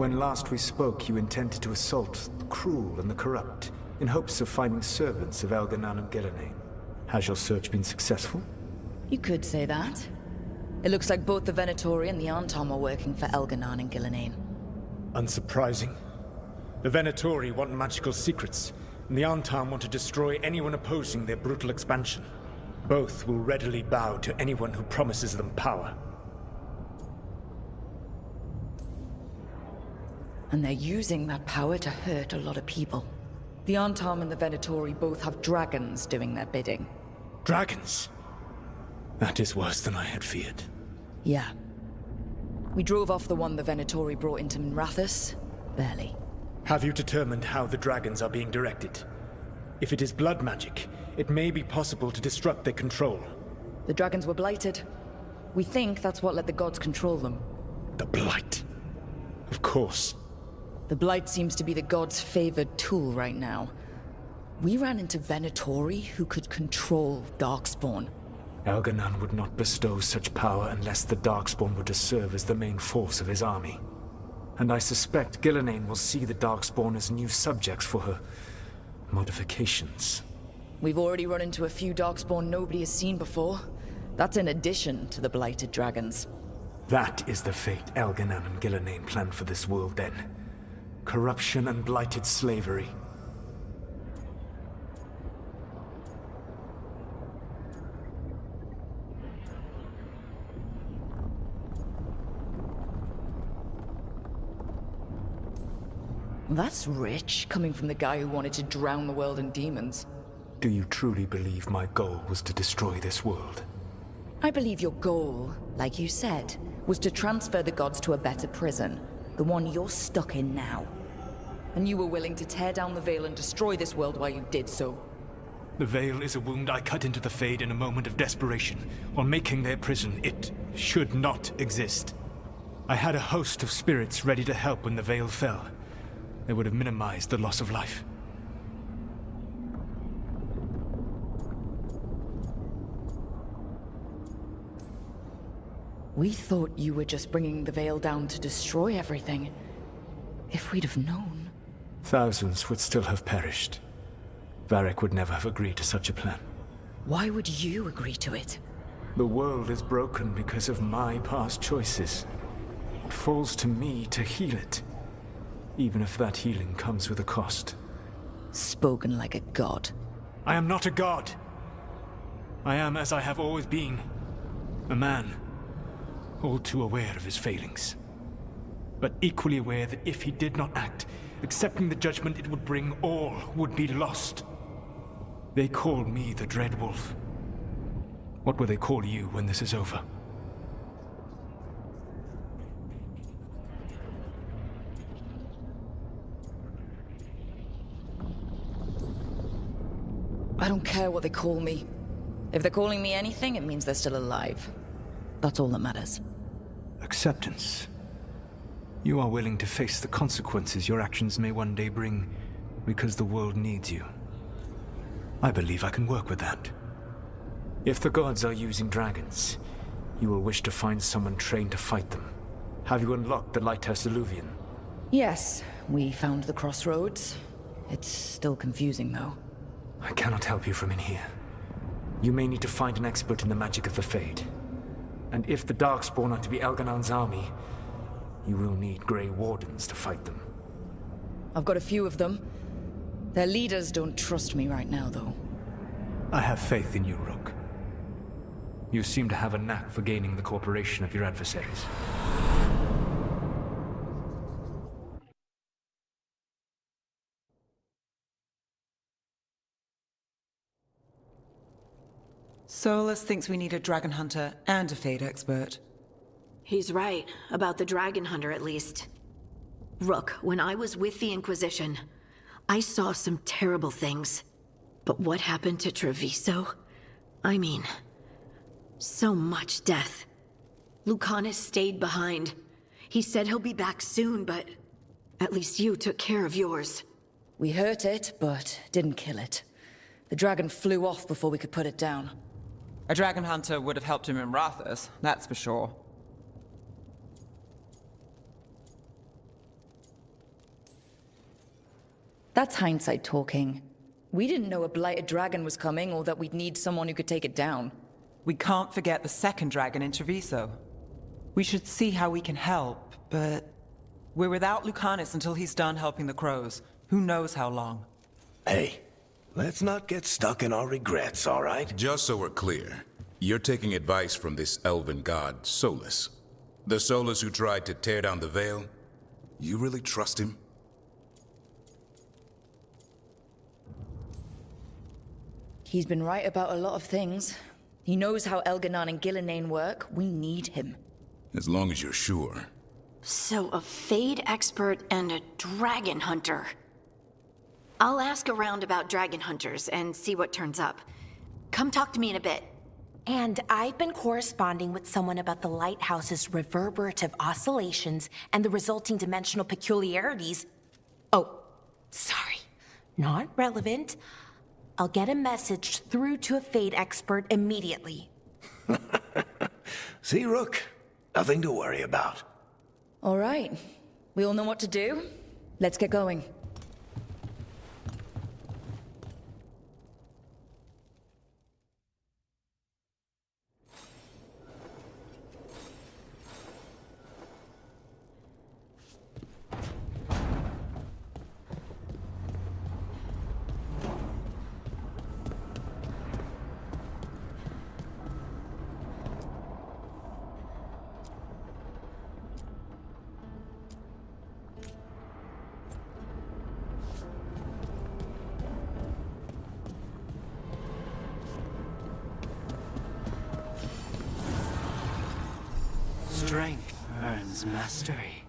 When last we spoke, you intended to assault the cruel and the corrupt, in hopes of finding servants of Elganan and Gillenane. Has your search been successful? You could say that. It looks like both the Venatori and the Antom are working for Elganan and Gillenane. Unsurprising. The Venatori want magical secrets, and the Antom want to destroy anyone opposing their brutal expansion. Both will readily bow to anyone who promises them power. And they're using that power to hurt a lot of people. The Antom and the Venatori both have dragons doing their bidding. Dragons? That is worse than I had feared. Yeah. We drove off the one the Venatori brought into Minrathous. Barely. Have you determined how the dragons are being directed? If it is blood magic, it may be possible to disrupt their control. The dragons were blighted. We think that's what let the gods control them. The Blight. Of course. The Blight seems to be the gods' favored tool right now. We ran into Venatori who could control Darkspawn. Elganan would not bestow such power unless the Darkspawn were to serve as the main force of his army. And I suspect Gillenane will see the Darkspawn as new subjects for her modifications. We've already run into a few Darkspawn nobody has seen before. That's in addition to the blighted dragons. That is the fate Elganan and Gillenane planned for this world then. Corruption and blighted slavery. That's rich, coming from the guy who wanted to drown the world in demons. Do you truly believe my goal was to destroy this world? I believe your goal, like you said, was to transfer the gods to a better prison. The one you're stuck in now. And you were willing to tear down the Veil and destroy this world while you did so. The Veil is a wound I cut into the Fade in a moment of desperation, while making their prison. It should not exist. I had a host of spirits ready to help when the Veil fell. They would have minimized the loss of life. We thought you were just bringing the Veil down to destroy everything. If we'd have known... Thousands would still have perished. Varric would never have agreed to such a plan. Why would you agree to it? The world is broken because of my past choices. It falls to me to heal it. Even if that healing comes with a cost. Spoken like a god. I am not a god. I am as I have always been. A man. All too aware of his failings. But equally aware that if he did not act, accepting the judgment it would bring, all would be lost. They call me the Dread Wolf. What will they call you when this is over? I don't care what they call me. If they're calling me anything, it means they're still alive. That's all that matters. Acceptance. You are willing to face the consequences your actions may one day bring because the world needs you. I believe I can work with that. If the gods are using dragons, you will wish to find someone trained to fight them. Have you unlocked the Lighthouse Illuvian? Yes, we found the crossroads. It's still confusing, though. I cannot help you from in here. You may need to find an expert in the magic of the Fade. And if the Darkspawn are to be Elganan's army, you will need Grey Wardens to fight them. I've got a few of them. Their leaders don't trust me right now, though. I have faith in you, Rook. You seem to have a knack for gaining the cooperation of your adversaries. Solus thinks we need a dragon hunter and a Fade expert. He's right, about the dragon hunter at least. Rook, when I was with the Inquisition, I saw some terrible things. But what happened to Treviso? I mean, so much death. Lucanus stayed behind. He said he'll be back soon, but at least you took care of yours. We hurt it, but didn't kill it. The dragon flew off before we could put it down. A dragon hunter would have helped him in Rathus, that's for sure. That's hindsight talking. We didn't know a blighted dragon was coming or that we'd need someone who could take it down. We can't forget the second dragon in Treviso. We should see how we can help, but we're without Lucanus until he's done helping the crows. Who knows how long? Hey, let's not get stuck in our regrets, all right? Just so we're clear, you're taking advice from this elven god, Solus. The Solus who tried to tear down the veil? You really trust him? He's been right about a lot of things. He knows how Elganon and Gillinane work. We need him. As long as you're sure. So, a Fade expert and a dragon hunter. I'll ask around about dragon hunters and see what turns up. Come talk to me in a bit. And I've been corresponding with someone about the lighthouse's reverberative oscillations and the resulting dimensional peculiarities. Oh, sorry. Not relevant. I'll get a message through to a Fade expert immediately. See, Rook? Nothing to worry about. All right. We all know what to do. Let's get going. Strength earns mastery.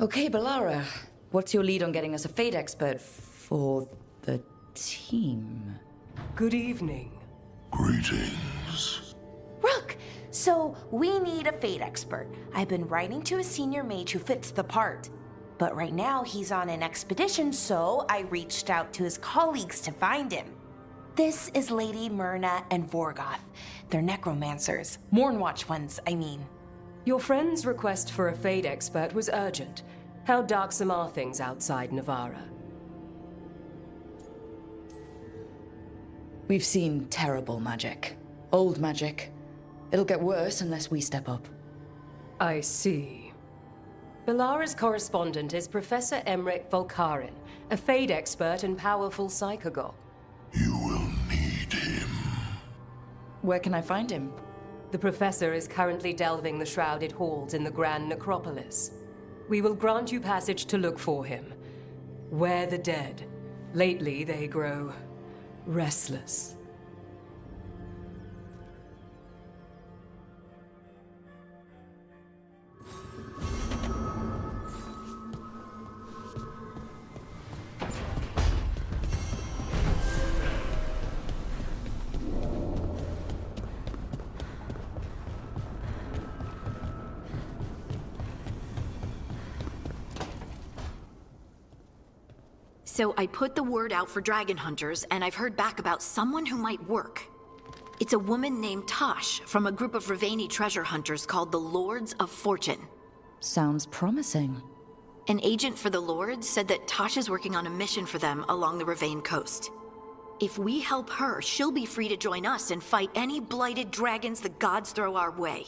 Okay, Balara. What's your lead on getting us a Fade expert for the team? Good evening. Greetings. Rook! So, we need a Fade expert. I've been writing to a senior mage who fits the part. But right now, he's on an expedition, so I reached out to his colleagues to find him. This is Lady Myrna and Vorgoth. They're necromancers. Mournwatch ones, I mean. Your friend's request for a Fade expert was urgent. How darksome are things outside Navarra? We've seen terrible magic. Old magic. It'll get worse unless we step up. I see. Belara's correspondent is Professor Emmerich Volkarin, a Fade expert and powerful psychagog. Where can I find him? The Professor is currently delving the shrouded halls in the Grand Necropolis. We will grant you passage to look for him. Where the dead. Lately they grow restless. So I put the word out for dragon hunters, and I've heard back about someone who might work. It's a woman named Tosh from a group of Ravani treasure hunters called the Lords of Fortune. Sounds promising. An agent for the Lords said that Tosh is working on a mission for them along the Ravane coast. If we help her, she'll be free to join us and fight any blighted dragons the gods throw our way.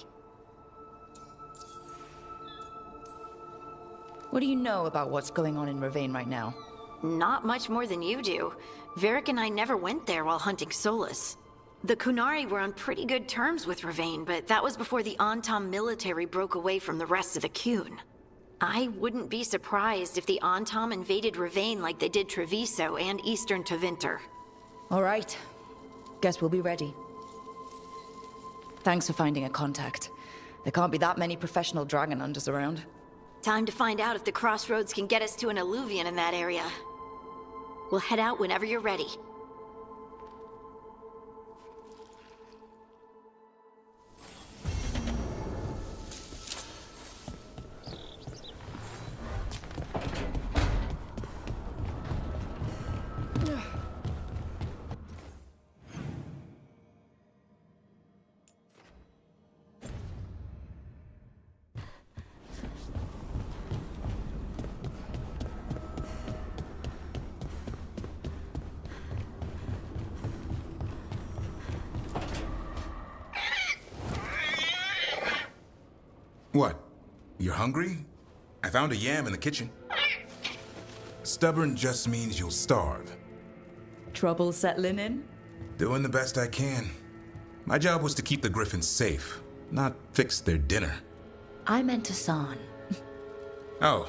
What do you know about what's going on in Ravane right now? Not much more than you do. Varric and I never went there while hunting Solus. The Kunari were on pretty good terms with Ravane, but that was before the Antam military broke away from the rest of the Qun. I wouldn't be surprised if the Antam invaded Ravane like they did Treviso and eastern Tevinter. All right. Guess we'll be ready. Thanks for finding a contact. There can't be that many professional dragon hunters around. Time to find out if the crossroads can get us to an alluvion in that area. We'll head out whenever you're ready. What? You're hungry? I found a yam in the kitchen. Stubborn just means you'll starve. Trouble settling in? Doing the best I can. My job was to keep the Griffins safe, not fix their dinner. I meant Hassan. Oh.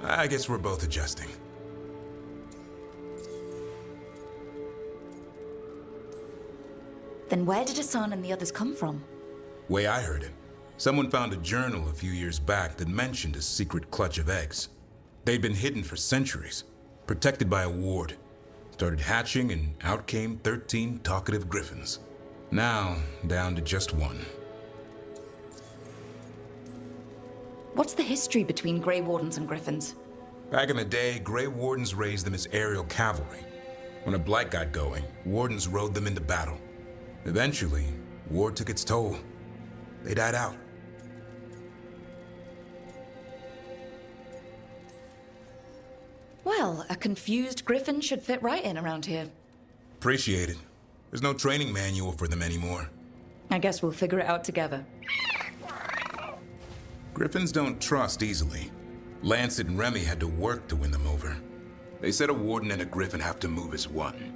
I guess we're both adjusting. Then where did Hassan and the others come from? Way I heard it. Someone found a journal a few years back that mentioned a secret clutch of eggs. They'd been hidden for centuries, protected by a ward. Started hatching and out came 13 talkative griffins. Now, down to just one. What's the history between Grey Wardens and Griffins? Back in the day, Grey Wardens raised them as aerial cavalry. When a blight got going, Wardens rode them into battle. Eventually, war took its toll. They died out. Well, a confused griffin should fit right in around here. Appreciate it. There's no training manual for them anymore. I guess we'll figure it out together. Griffins don't trust easily. Lancet and Remy had to work to win them over. They said a warden and a griffin have to move as one.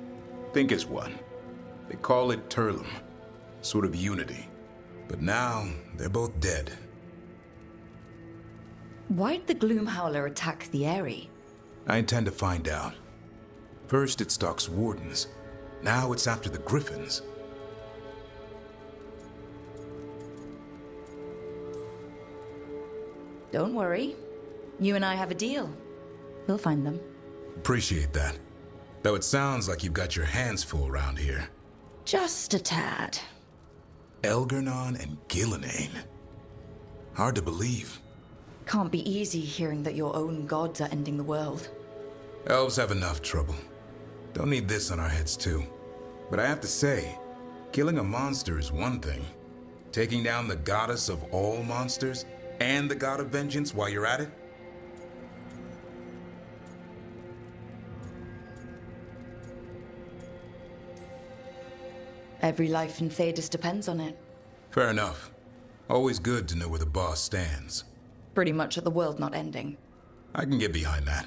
Think as one. They call it Turlum. Sort of unity. But now, they're both dead. Why'd the Gloomhowler attack the Eyrie? I intend to find out. First it stalks wardens. Now it's after the griffins. Don't worry. You and I have a deal. We'll find them. Appreciate that. Though it sounds like you've got your hands full around here. Just a tad. Elgernon and Gillenane. Hard to believe. Can't be easy hearing that your own gods are ending the world. Elves have enough trouble. Don't need this on our heads, too. But I have to say, killing a monster is one thing. Taking down the goddess of all monsters and the god of vengeance while you're at it? Every life in Thedas depends on it. Fair enough. Always good to know where the boss stands. Pretty much at the world not ending. I can get behind that.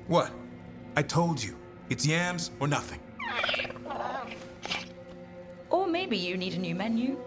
What? I told you. It's yams or nothing. Or maybe you need a new menu.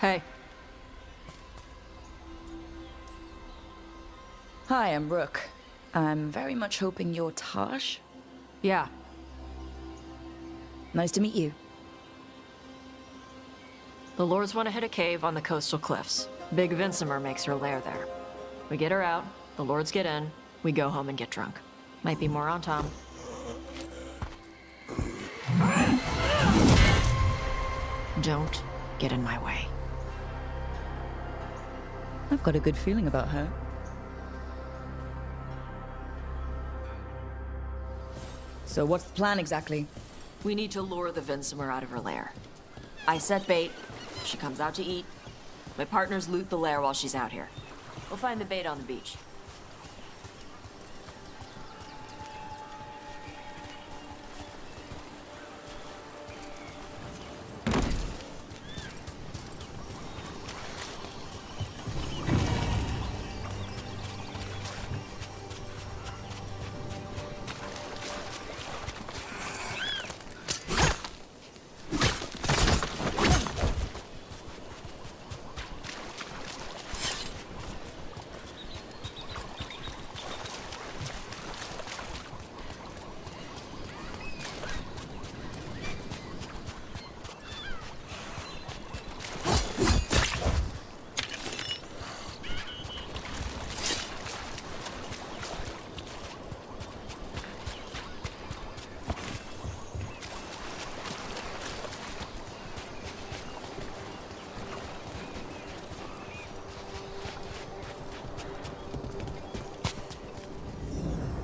Hey. Hi, I'm Rook. I'm very much hoping you're Tosh. Yeah. Nice to meet you. The Lords want to hit a cave on the coastal cliffs. Big Vinsimer makes her lair there. We get her out, the Lords get in, we go home and get drunk. Might be more on Tom. Don't get in my way. I've got a good feeling about her. So what's the plan exactly? We need to lure the Vinsimer out of her lair. I set bait, she comes out to eat. My partners loot the lair while she's out here. We'll find the bait on the beach.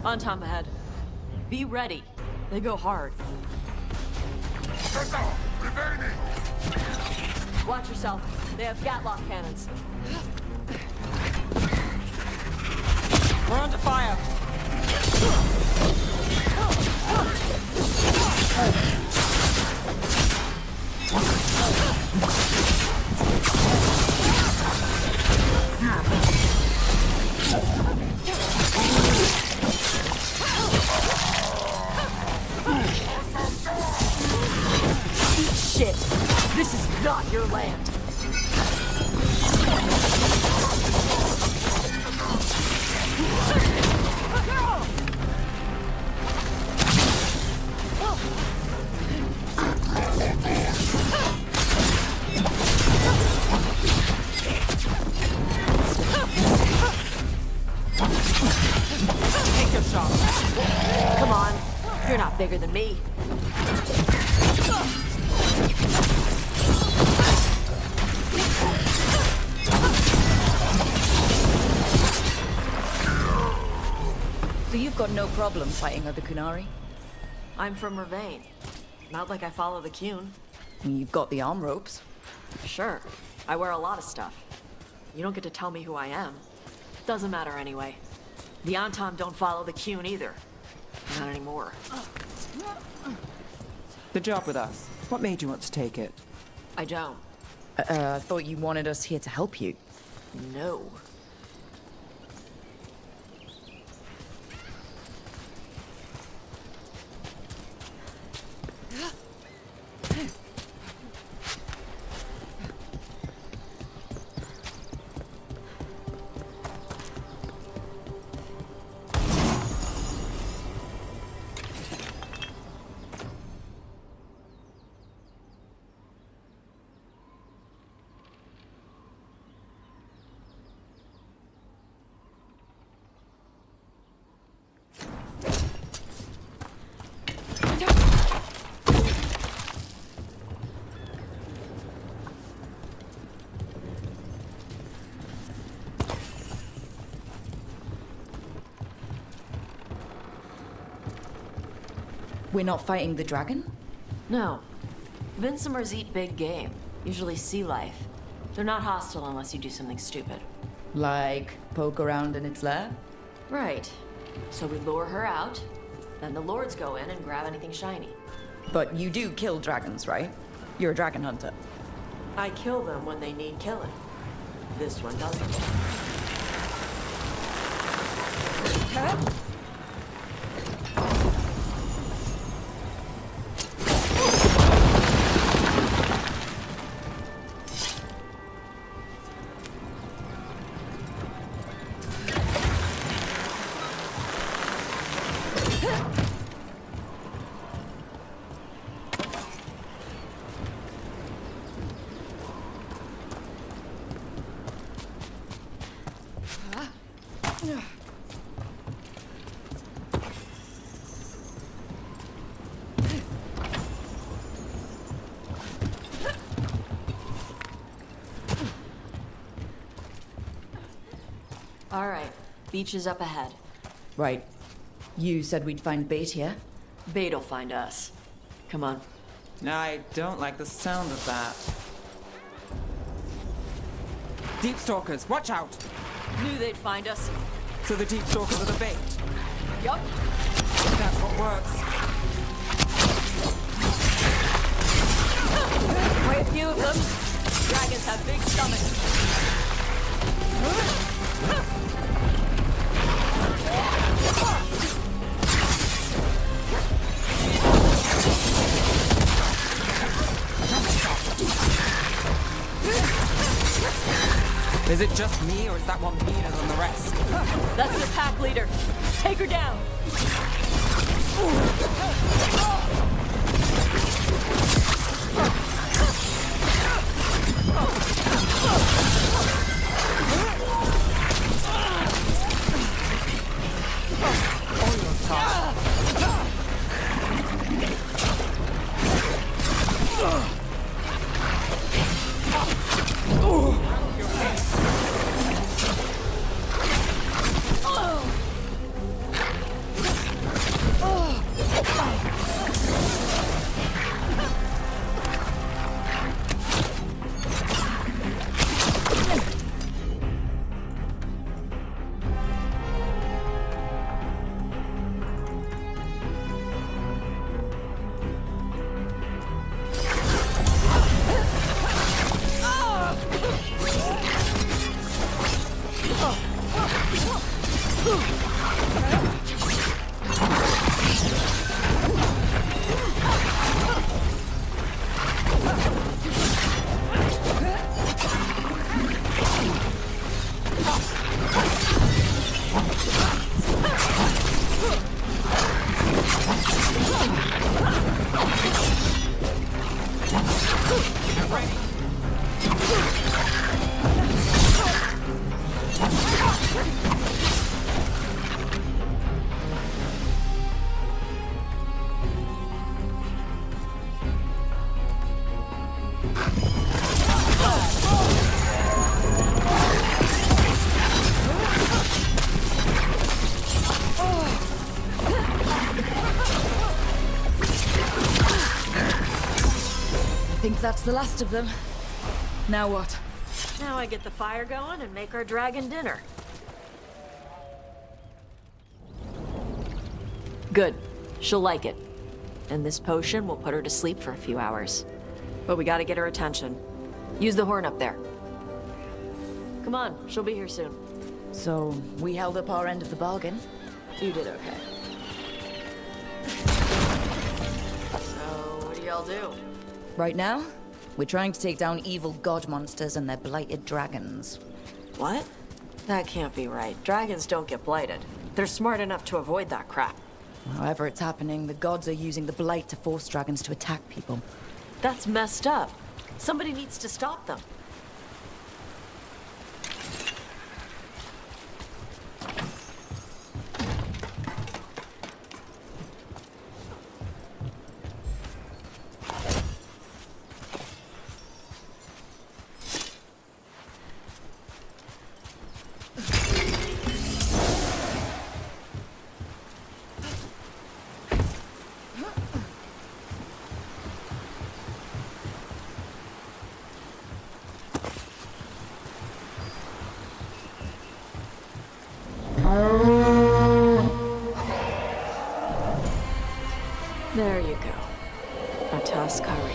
On Tom ahead. Be ready. They go hard. Watch yourself. They have Gatlock cannons. We're under fire. Shit! This is not your land! shot. Come on. You're not bigger than me. So you've got no problem fighting other Kunari? I'm from Ravane. Not like I follow the Qun. You've got the arm ropes. Sure. I wear a lot of stuff. You don't get to tell me who I am. Doesn't matter anyway. The Antam don't follow the Qun either. Not anymore. The job with us. What made you want to take it? I don't. I thought you wanted us here to help you. No. We're not fighting the dragon? No. Vincimers eat big game. Usually sea life. They're not hostile unless you do something stupid. Like poke around in its lair? Right. So we lure her out, then the lords go in and grab anything shiny. But you do kill dragons, right? You're a dragon hunter. I kill them when they need killing. This one doesn't. All right, beach is up ahead. Right. You said we'd find bait here? Bait'll find us. Come on. I don't like the sound of that. Deep Stalkers, watch out! Knew they'd find us. So the Deep Stalkers are the bait. Yup. That's what works. Quite a few of them. Dragons have big stomachs. Is it just me, or is that one meaner than the rest? That's the pack leader. Take her down. that's the last of them. Now what? Now I get the fire going and make our dragon dinner. Good. She'll like it. And this potion will put her to sleep for a few hours. But we gotta get her attention. Use the horn up there. Come on, she'll be here soon. So, we held up our end of the bargain. You did okay. So, what do y'all do? Right now, we're trying to take down evil god monsters and their blighted dragons. What? That can't be right. Dragons don't get blighted. They're smart enough to avoid that crap. However it's happening, the gods are using the blight to force dragons to attack people. That's messed up. Somebody needs to stop them. There you go. A tusk curry.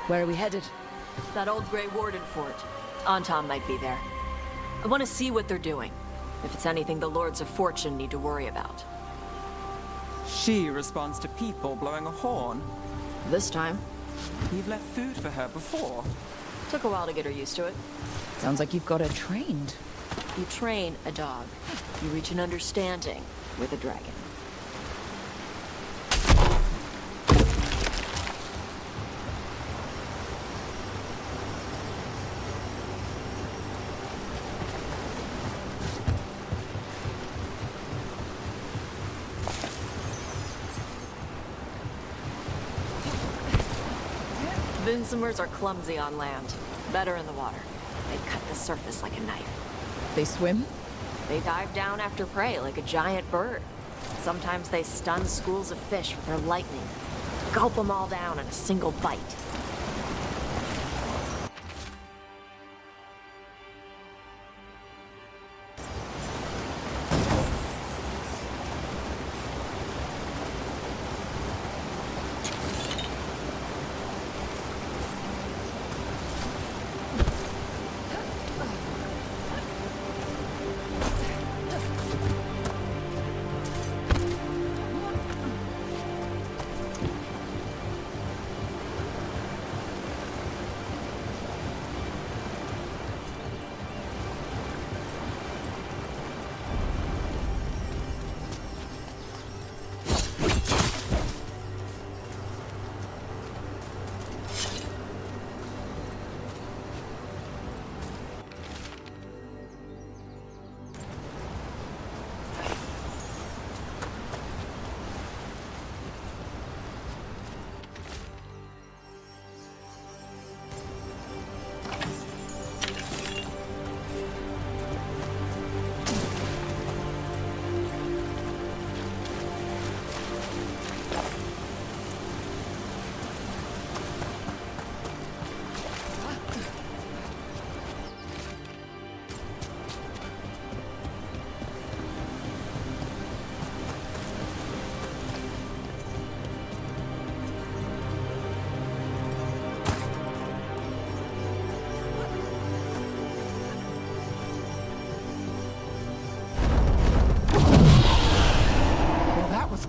Where are we headed? That old Grey Warden fort. Anton might be there. I want to see what they're doing. If it's anything the Lords of Fortune need to worry about. She responds to people blowing a horn. This time. You've left food for her before. Took a while to get her used to it. Sounds like you've got her trained. You train a dog. You reach an understanding with a dragon. Vinsomers are clumsy on land, better in the water. They cut the surface like a knife. They swim? They dive down after prey like a giant bird. Sometimes they stun schools of fish with their lightning. Gulp them all down in a single bite.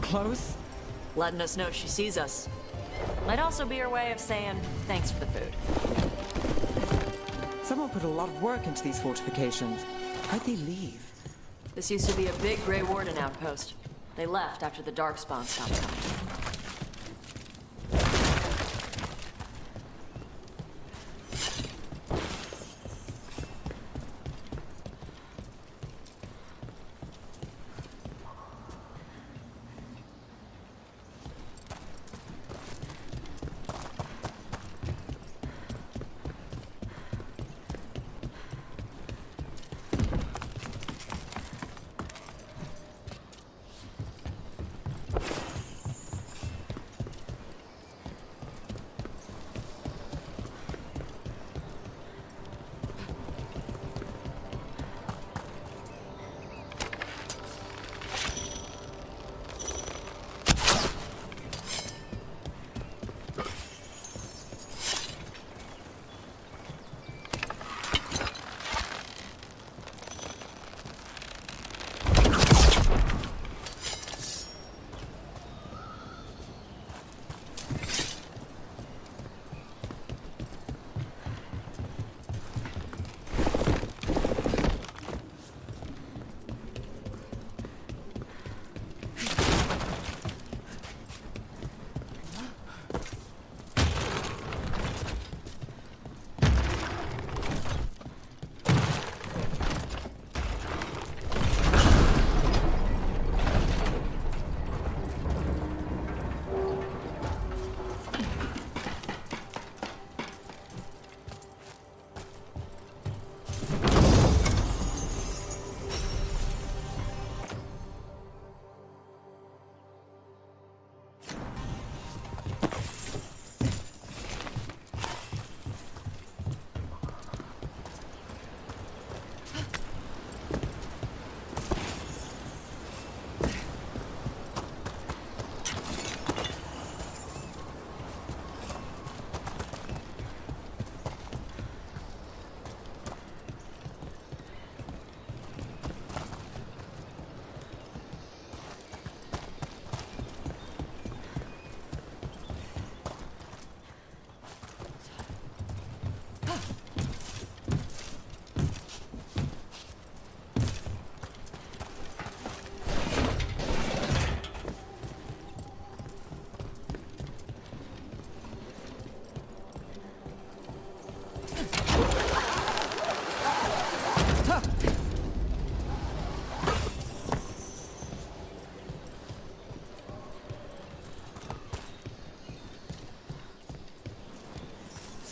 Close. Letting us know she sees us. Might also be her way of saying thanks for the food. Someone put a lot of work into these fortifications. How'd they leave? This used to be a big Grey Warden outpost. They left after the Darkspawn stopped coming.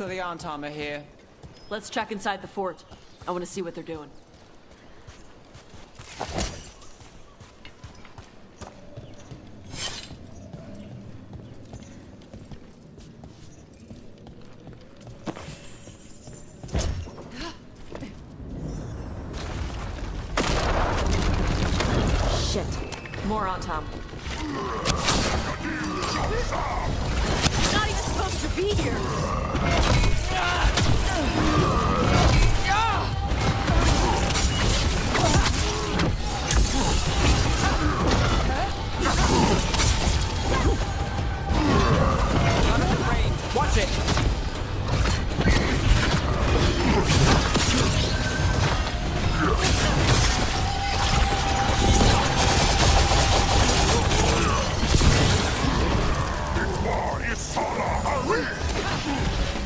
So the Antam are here. Let's check inside the fort. I want to see what they're doing. Shit. More Antam. Not even supposed to be here! Watch it!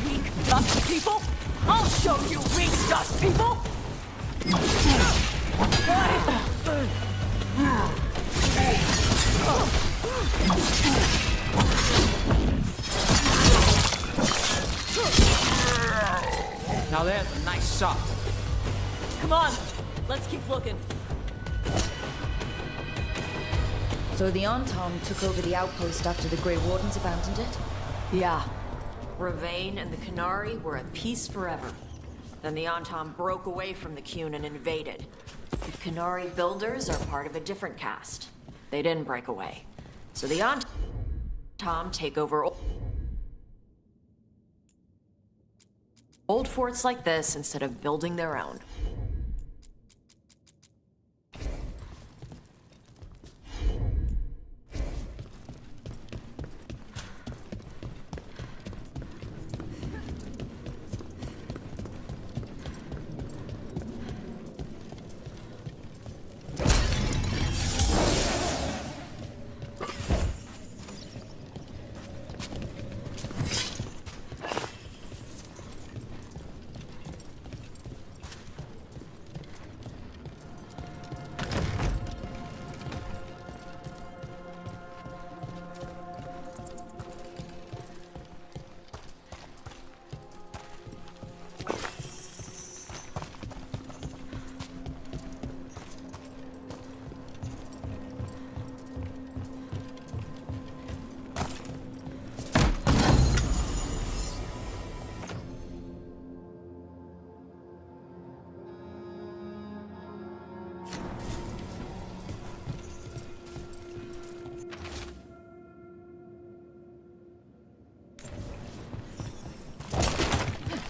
Weak dust people? I'll show you weak dust people! Now there's a nice shot. Come on, let's keep looking. So the Antam took over the outpost after the Grey Wardens abandoned it? Yeah. Ravain and the Canary were at peace forever. Then the Antam broke away from the Qun and invaded. The Canary builders are part of a different caste. They didn't break away. So the Antam take over old forts like this instead of building their own.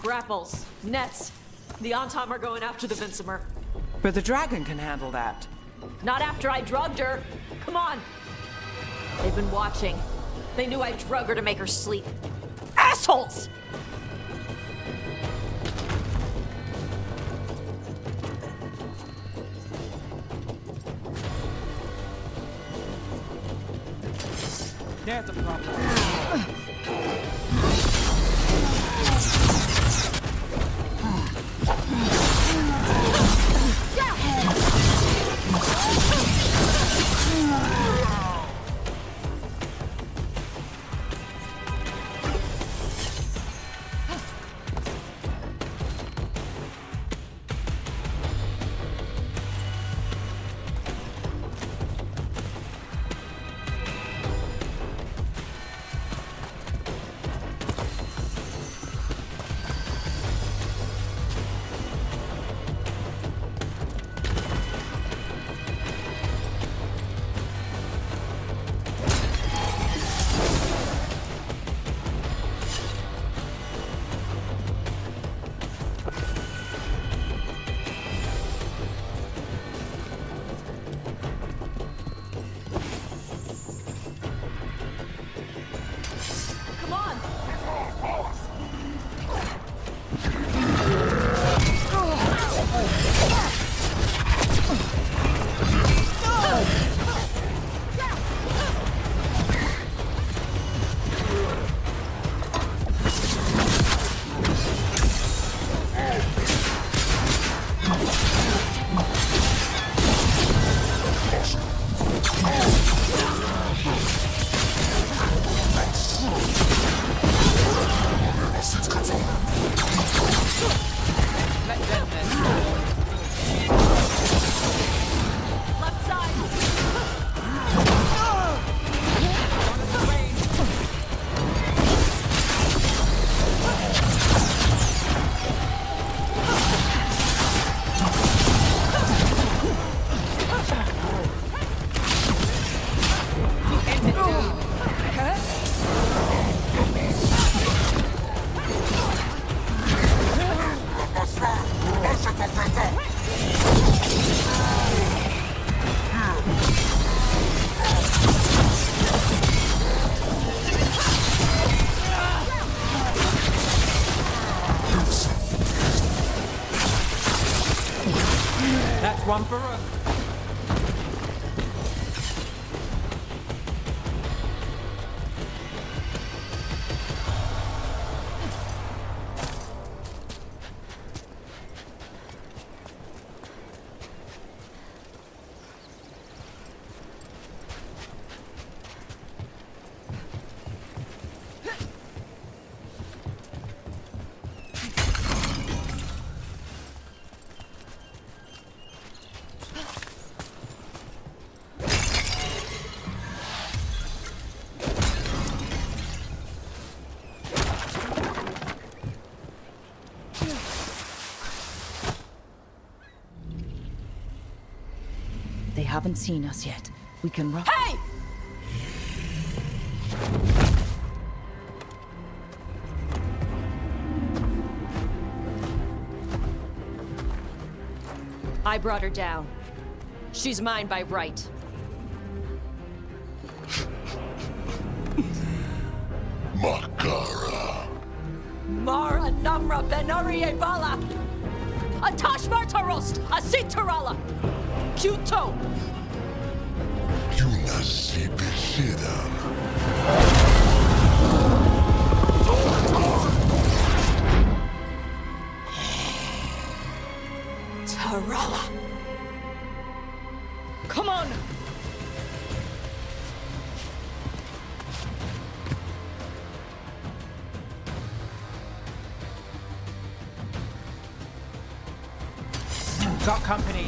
Grapples, nets. The Antam are going after the Vinsimer. But the dragon can handle that. Not after I drugged her. Come on. They've been watching. They knew I drug her to make her sleep. Assholes! There's a problem. They haven't seen us yet. We can run. Hey! I brought her down. She's mine by right. Makara. Mara Namra Benarie Bala! Atash Martarost! Asitarala! Kuto! Yunasi Bishida. Tarala! Come on! Got company.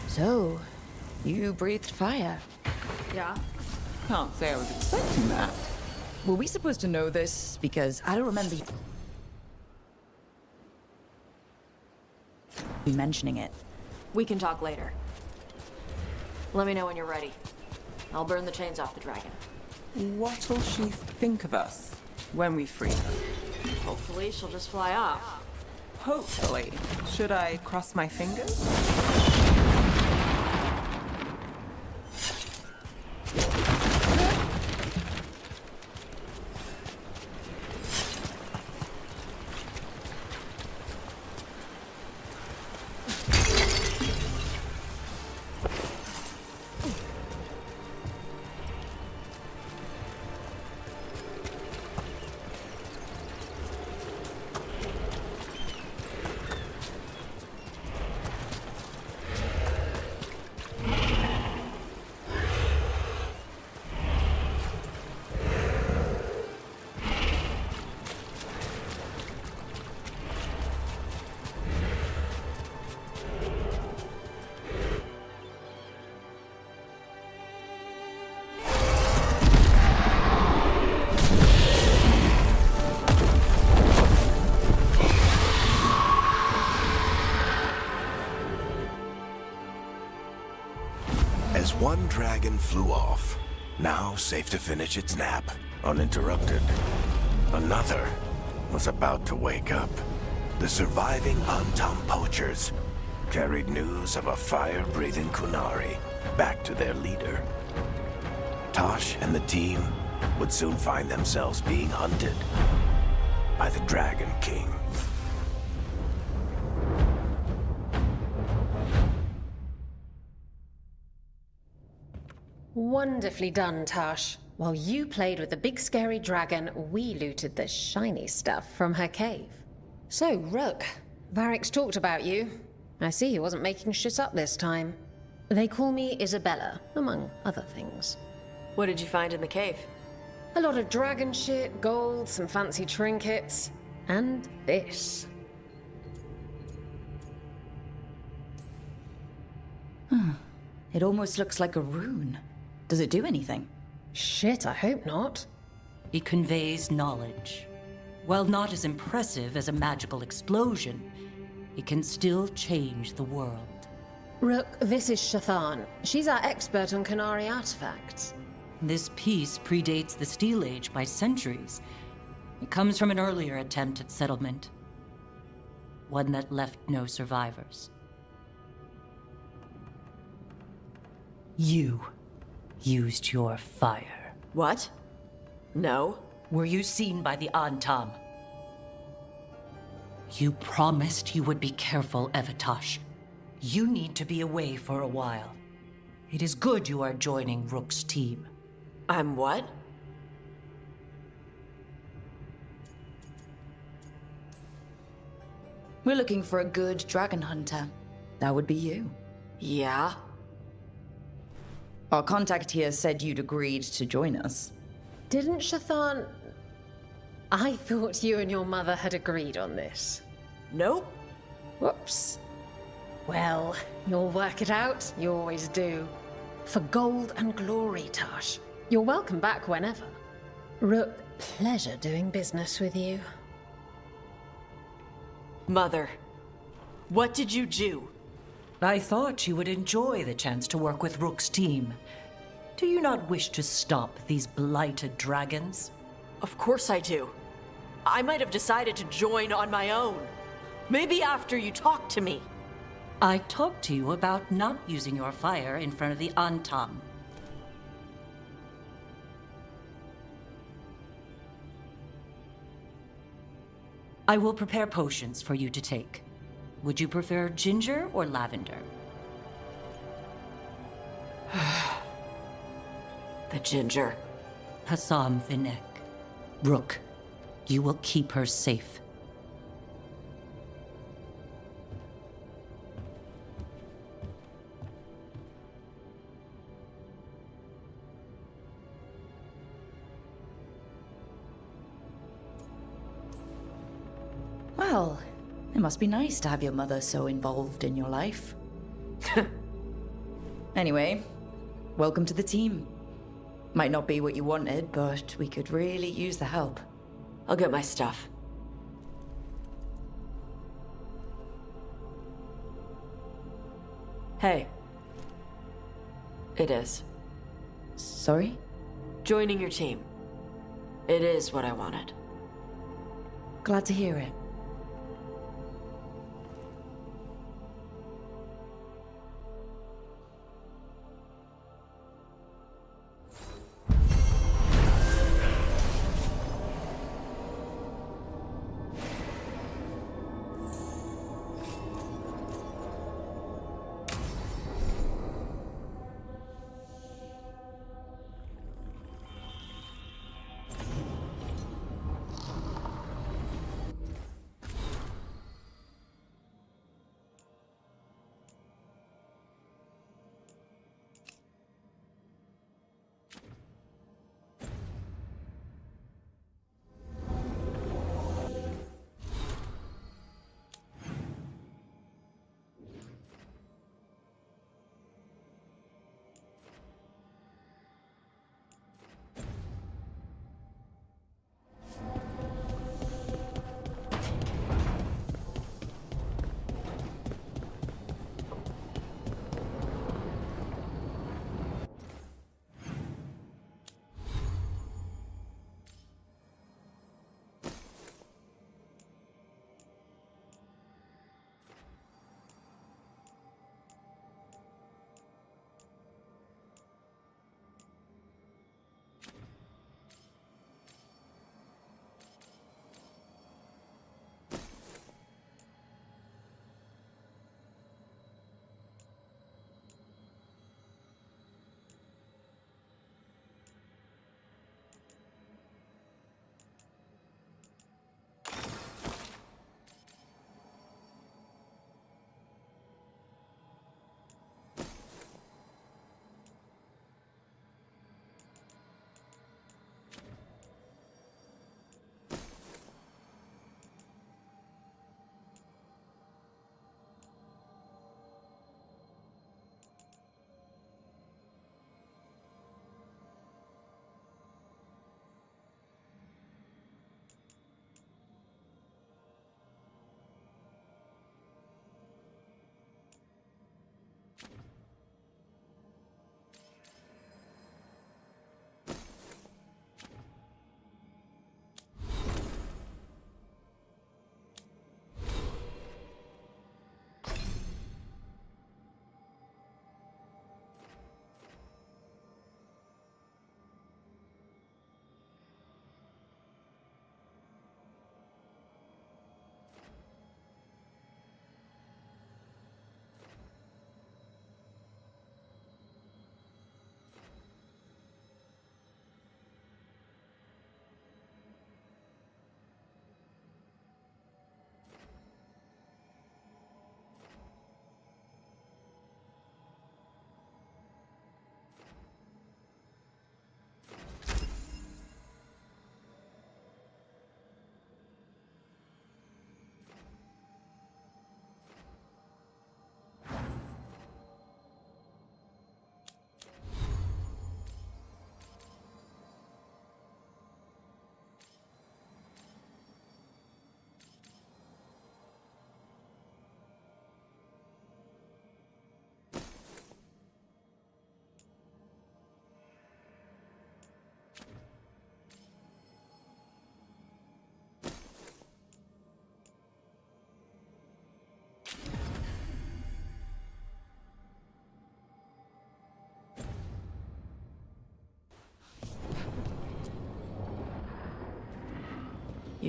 So, you breathed fire. Yeah? Can't say I was expecting that. Were we supposed to know this? Because I don't remember you mentioning it. We can talk later. Let me know when you're ready. I'll burn the chains off the dragon. What'll she think of us when we free her? Hopefully she'll just fly off. Hopefully. Should I cross my fingers? As one dragon flew off, now safe to finish its nap, uninterrupted, another was about to wake up. The surviving Antam poachers carried news of a fire-breathing Kunari back to their leader. Tosh and the team would soon find themselves being hunted by the Dragon King. Wonderfully done, Tosh. While you played with the big scary dragon, we looted the shiny stuff from her cave. So, Rook, Varric's talked about you. I see he wasn't making shit up this time. They call me Isabella, among other things. What did you find in the cave? A lot of dragon shit, gold, some fancy trinkets, and this. It almost looks like a rune. Does it do anything? Shit, I hope not. It conveys knowledge. While not as impressive as a magical explosion, it can still change the world. Rook, this is Shathan. She's our expert on Qunari artifacts. This piece predates the Steel Age by centuries. It comes from an earlier attempt at settlement. One that left no survivors. You used your fire. What? No. Were you seen by the Antam? You promised you would be careful, Evatosh. You need to be away for a while. It is good you are joining Rook's team. I'm what? We're looking for a good dragon hunter. That would be you. Yeah? Our contact here said you'd agreed to join us. Didn't Shathan... I thought you and your mother had agreed on this. Nope. Whoops. Well, you'll work it out. You always do. For gold and glory, Tosh. You're welcome back whenever. Rook, pleasure doing business with you. Mother, what did you do? I thought you would enjoy the chance to work with Rook's team. Do you not wish to stop these blighted dragons? Of course I do. I might have decided to join on my own. Maybe after you talked to me. I talked to you about not using your fire in front of the Antam. I will prepare potions for you to take. Would you prefer ginger or lavender? The ginger. Hassam Vinek. Rook, you will keep her safe. Well, it must be nice to have your mother so involved in your life. Anyway, welcome to the team. Might not be what you wanted, but we could really use the help. I'll get my stuff. Hey. It is. Sorry? Joining your team. It is what I wanted. Glad to hear it.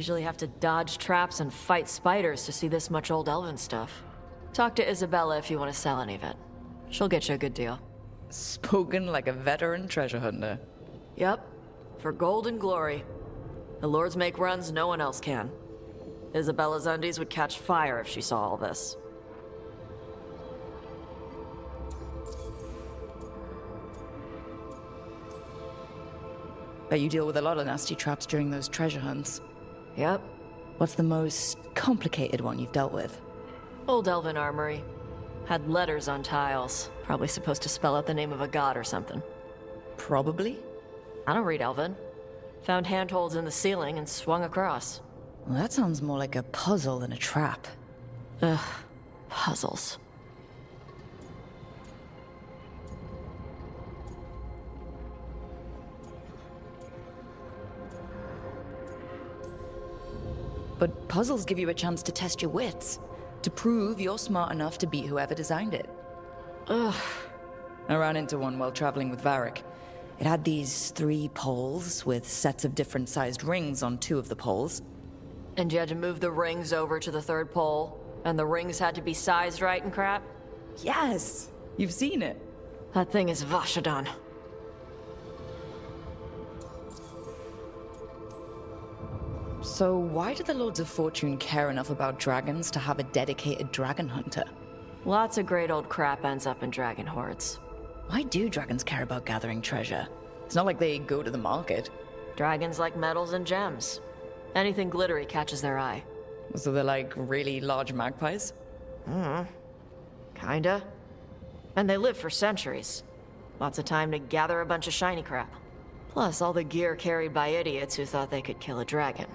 Usually have to dodge traps and fight spiders to see this much old elven stuff. Talk to Isabella if you want to sell any of it. She'll get you a good deal. Spoken like a veteran treasure hunter. Yep. For gold and glory. The lords make runs no one else can. Isabella's undies would catch fire if she saw all this. Bet you deal with a lot of nasty traps during those treasure hunts. Yep. What's the most complicated one you've dealt with? Old elven armory. Had letters on tiles. Probably supposed to spell out the name of a god or something. Probably? I don't read elven. Found handholds in the ceiling and swung across. Well, that sounds more like a puzzle than a trap. Ugh. Puzzles. But puzzles give you a chance to test your wits. To prove you're smart enough to beat whoever designed it. Ugh. I ran into one while traveling with Varric. It had these 3 poles with sets of different sized rings on 2 of the poles. And you had to move the rings over to the 3rd pole? And the rings had to be sized right and crap? Yes! You've seen it. That thing is Vashadon. So why do the Lords of Fortune care enough about dragons to have a dedicated dragon hunter? Lots of great old crap ends up in dragon hordes. Why do dragons care about gathering treasure? It's not like they go to the market. Dragons like metals and gems. Anything glittery catches their eye. So they're like really large magpies? Kinda. And they live for centuries. Lots of time to gather a bunch of shiny crap. Plus all the gear carried by idiots who thought they could kill a dragon.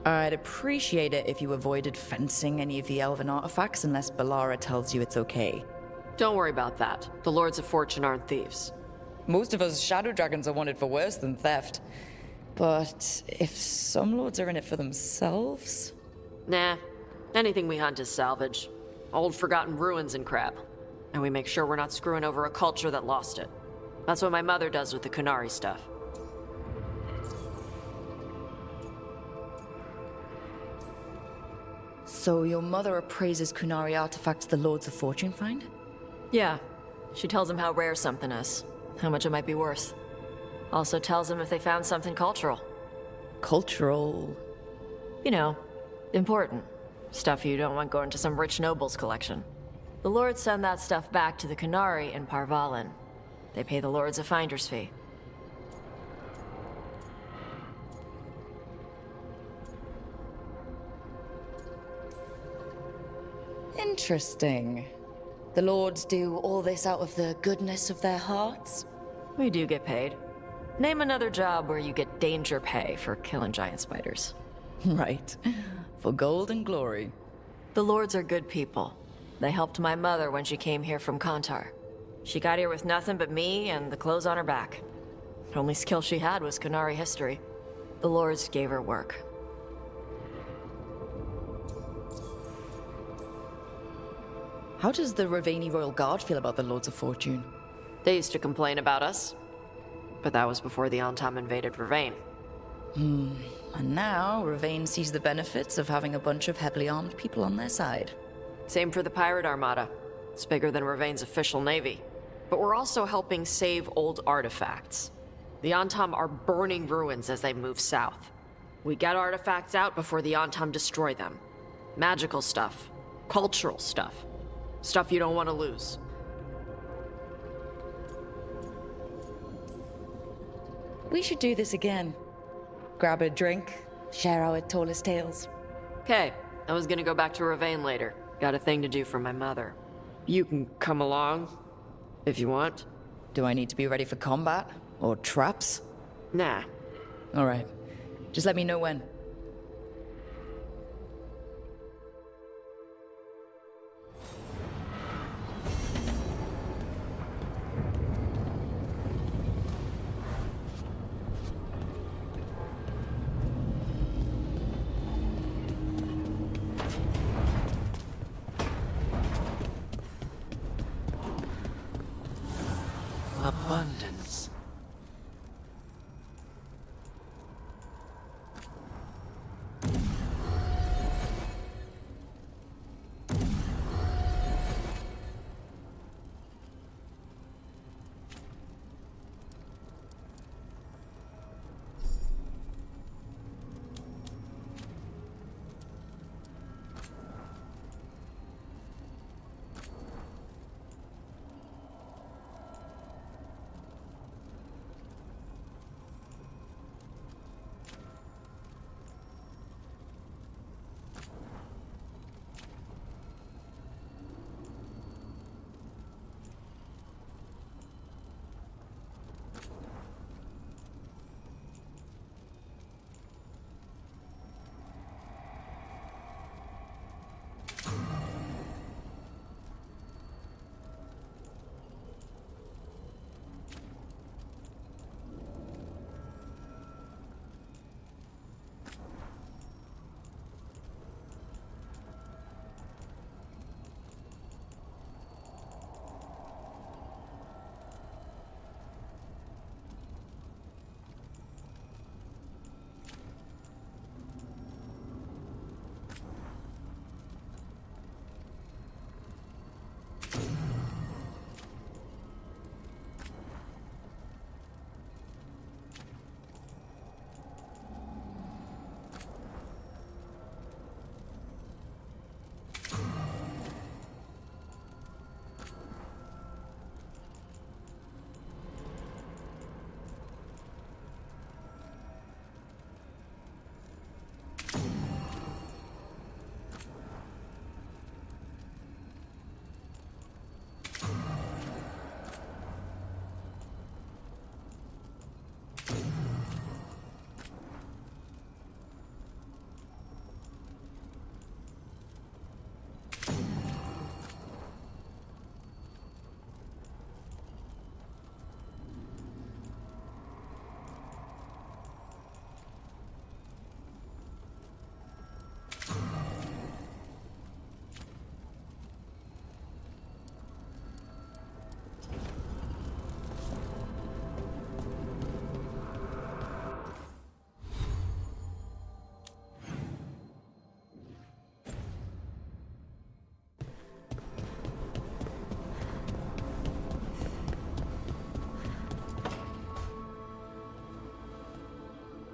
I'd appreciate it if you avoided fencing any of the elven artifacts unless Balara tells you it's okay. Don't worry about that. The Lords of Fortune aren't thieves. Most of us shadow dragons are wanted for worse than theft. But if some lords are in it for themselves? Nah. Anything we hunt is salvage. Old forgotten ruins and crap. And we make sure we're not screwing over a culture that lost it. That's what my mother does with the Kunari stuff. So your mother appraises Kunari artifacts the Lords of Fortune find? Yeah. She tells them how rare something is. How much it might be worth. Also tells them if they found something cultural. Cultural? You know, important. Stuff you don't want going to some rich noble's collection. The lords send that stuff back to the Kunari in Parvalin. They pay the lords a finder's fee. Interesting. The lords do all this out of the goodness of their hearts? We do get paid. Name another job where you get danger pay for killing giant spiders. Right. For gold and glory. The lords are good people. They helped my mother when she came here from Kantar. She got here with nothing but me and the clothes on her back. The only skill she had was Kunari history. The lords gave her work. How does the Raveni Royal Guard feel about the Lords of Fortune? They used to complain about us. But that was before the Antam invaded Ravane. And now, Ravane sees the benefits of having a bunch of heavily armed people on their side. Same for the Pirate Armada. It's bigger than Ravane's official navy. But we're also helping save old artifacts. The Antam are burning ruins as they move south. We get artifacts out before the Antam destroy them. Magical stuff. Cultural stuff. Stuff you don't want to lose. We should do this again. Grab a drink, share our tallest tales. Okay, I was gonna go back to Ravane later. Got a thing to do for my mother. You can come along, if you want. Do I need to be ready for combat? Or traps? Nah. Alright. Just let me know when.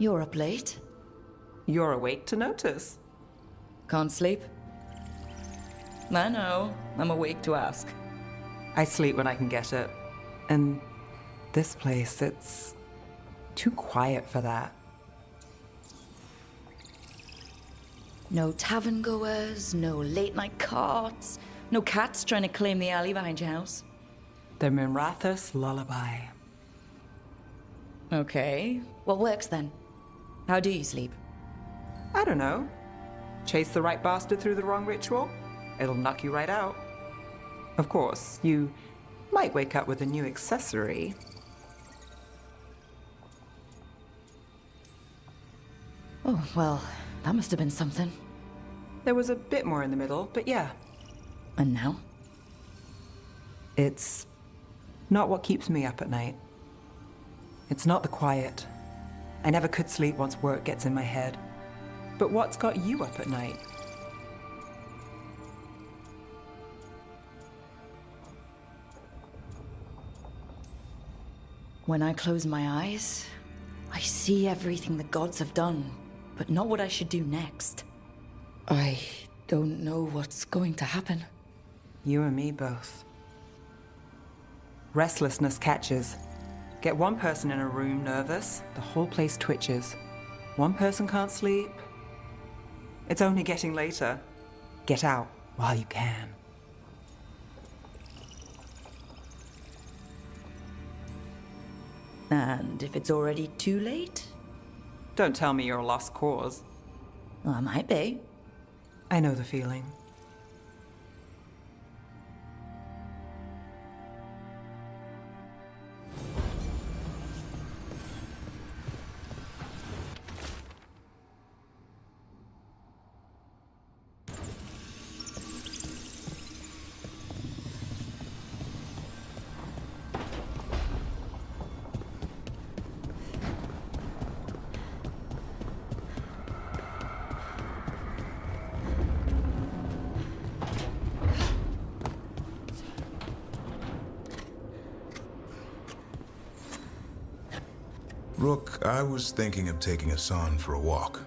You're up late. You're awake to notice. Can't sleep? I know. I'm awake to ask. I sleep when I can get it. And this place, it's too quiet for that. No tavern goers, no late night carts, no cats trying to claim the alley behind your house. The Minrathous lullaby. Okay, what works then? How do you sleep? I don't know. Chase the right bastard through the wrong ritual? It'll knock you right out. Of course, you might wake up with a new accessory. Oh, well, that must have been something. There was a bit more in the middle, but yeah. And now? It's not what keeps me up at night. It's not the quiet. I never could sleep once work gets in my head. But what's got you up at night? When I close my eyes, I see everything the gods have done, but not what I should do next. I don't know what's going to happen. You and me both. Restlessness catches. Get one person in a room nervous, the whole place twitches. One person can't sleep. It's only getting later. Get out while you can. And if it's already too late? Don't tell me you're a lost cause. Well, I might be. I know the feeling. Rook, I was thinking of taking Hassan for a walk.